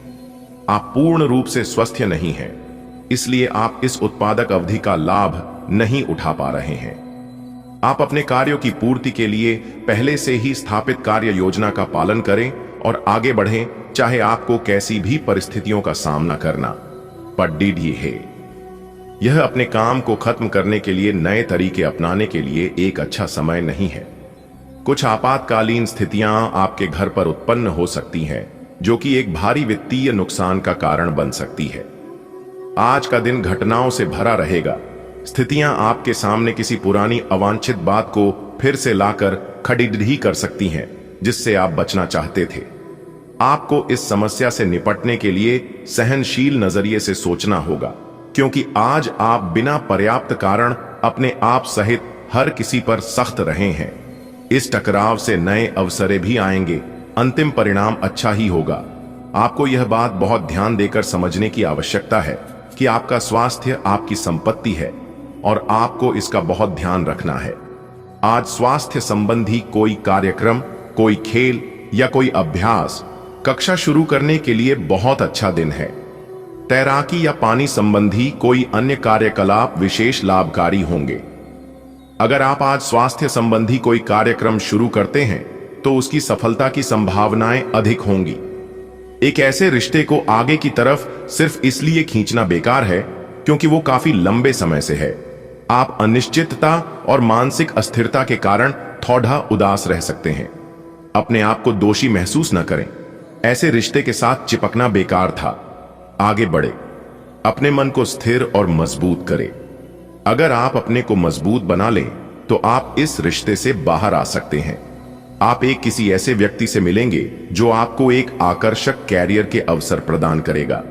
आप पूर्ण रूप से स्वस्थ नहीं हैं, इसलिए आप इस उत्पादक अवधि का लाभ नहीं उठा पा रहे हैं। आप अपने कार्यों की पूर्ति के लिए पहले से ही स्थापित कार्य योजना का पालन करें और आगे बढ़ें, चाहे आपको कैसी भी परिस्थितियों का सामना करना पड़ है। यह अपने काम को खत्म करने के लिए नए तरीके अपनाने के लिए एक अच्छा समय नहीं है। कुछ आपातकालीन स्थितियां आपके घर पर उत्पन्न हो सकती हैं, जो कि एक भारी वित्तीय नुकसान का कारण बन सकती है। आज का दिन घटनाओं से भरा रहेगा। स्थितियां आपके सामने किसी पुरानी अवांछित बात को फिर से लाकर खड़ी कर सकती हैं, जिससे आप बचना चाहते थे। आपको इस समस्या से निपटने के लिए सहनशील नजरिए से सोचना होगा, क्योंकि आज आप बिना पर्याप्त कारण अपने आप सहित हर किसी पर सख्त रहे हैं। इस टकराव से नए अवसरें भी आएंगे, अंतिम परिणाम अच्छा ही होगा। आपको यह बात बहुत ध्यान देकर समझने की आवश्यकता है कि आपका स्वास्थ्य आपकी संपत्ति है और आपको इसका बहुत ध्यान रखना है। आज स्वास्थ्य संबंधी कोई कार्यक्रम, कोई खेल या कोई अभ्यास कक्षा शुरू करने के लिए बहुत अच्छा दिन है। तैराकी या पानी संबंधी कोई अन्य कार्यकलाप विशेष लाभकारी होंगे। अगर आप आज स्वास्थ्य संबंधी कोई कार्यक्रम शुरू करते हैं तो उसकी सफलता की संभावनाएं अधिक होंगी। एक ऐसे रिश्ते को आगे की तरफ सिर्फ इसलिए खींचना बेकार है क्योंकि वो काफी लंबे समय से है। आप अनिश्चितता और मानसिक अस्थिरता के कारण थोड़ा उदास रह सकते हैं। अपने आप को दोषी महसूस न करें। ऐसे रिश्ते के साथ चिपकना बेकार था। आगे बढ़े, अपने मन को स्थिर और मजबूत करें। अगर आप अपने को मजबूत बना लें तो आप इस रिश्ते से बाहर आ सकते हैं। आप एक किसी ऐसे व्यक्ति से मिलेंगे जो आपको एक आकर्षक कैरियर के अवसर प्रदान करेगा।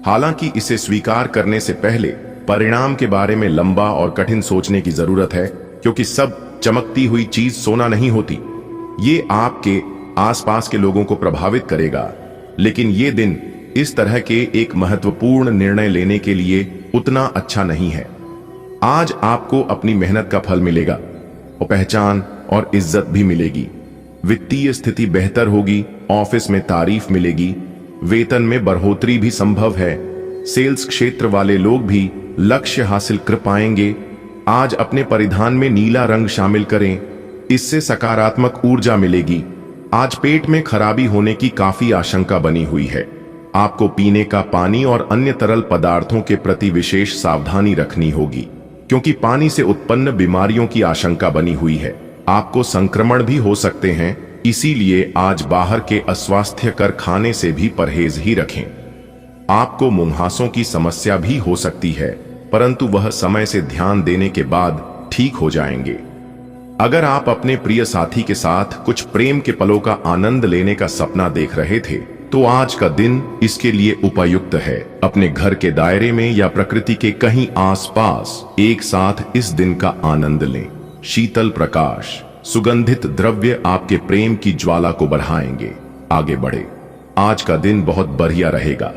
हालांकि इसे स्वीकार करने से पहले परिणाम के बारे में लंबा और कठिन सोचने की जरूरत है, क्योंकि सब चमकती हुई चीज सोना नहीं होती। ये आपके आसपास के लोगों को प्रभावित करेगा, लेकिन ये दिन इस तरह के एक महत्वपूर्ण निर्णय लेने के लिए उतना अच्छा नहीं है। आज आपको अपनी मेहनत का फल मिलेगा और पहचान और इज्जत भी मिलेगी। वित्तीय स्थिति बेहतर होगी, ऑफिस में तारीफ मिलेगी, वेतन में बढ़ोतरी भी संभव है। सेल्स क्षेत्र वाले लोग भी लक्ष्य हासिल कर पाएंगे। आज अपने परिधान में नीला रंग शामिल करें, इससे सकारात्मक ऊर्जा मिलेगी। आज पेट में खराबी होने की काफी आशंका बनी हुई है। आपको पीने का पानी और अन्य तरल पदार्थों के प्रति विशेष सावधानी रखनी होगी, क्योंकि पानी से उत्पन्न बीमारियों की आशंका बनी हुई है। आपको संक्रमण भी हो सकते हैं, इसीलिए आज बाहर के अस्वास्थ्यकर खाने से भी परहेज ही रखें। आपको मुंहासों की समस्या भी हो सकती है, परंतु वह समय से ध्यान देने के बाद ठीक हो जाएंगे। अगर आप अपने प्रिय साथी के साथ कुछ प्रेम के पलों का आनंद लेने का सपना देख रहे थे, तो आज का दिन इसके लिए उपयुक्त है। अपने घर के दायरे में या प्रकृति के कहीं आसपास एक साथ इस दिन का आनंद लें। शीतल प्रकाश, सुगंधित द्रव्य आपके प्रेम की ज्वाला को बढ़ाएंगे। आगे बढ़े, आज का दिन बहुत बढ़िया रहेगा।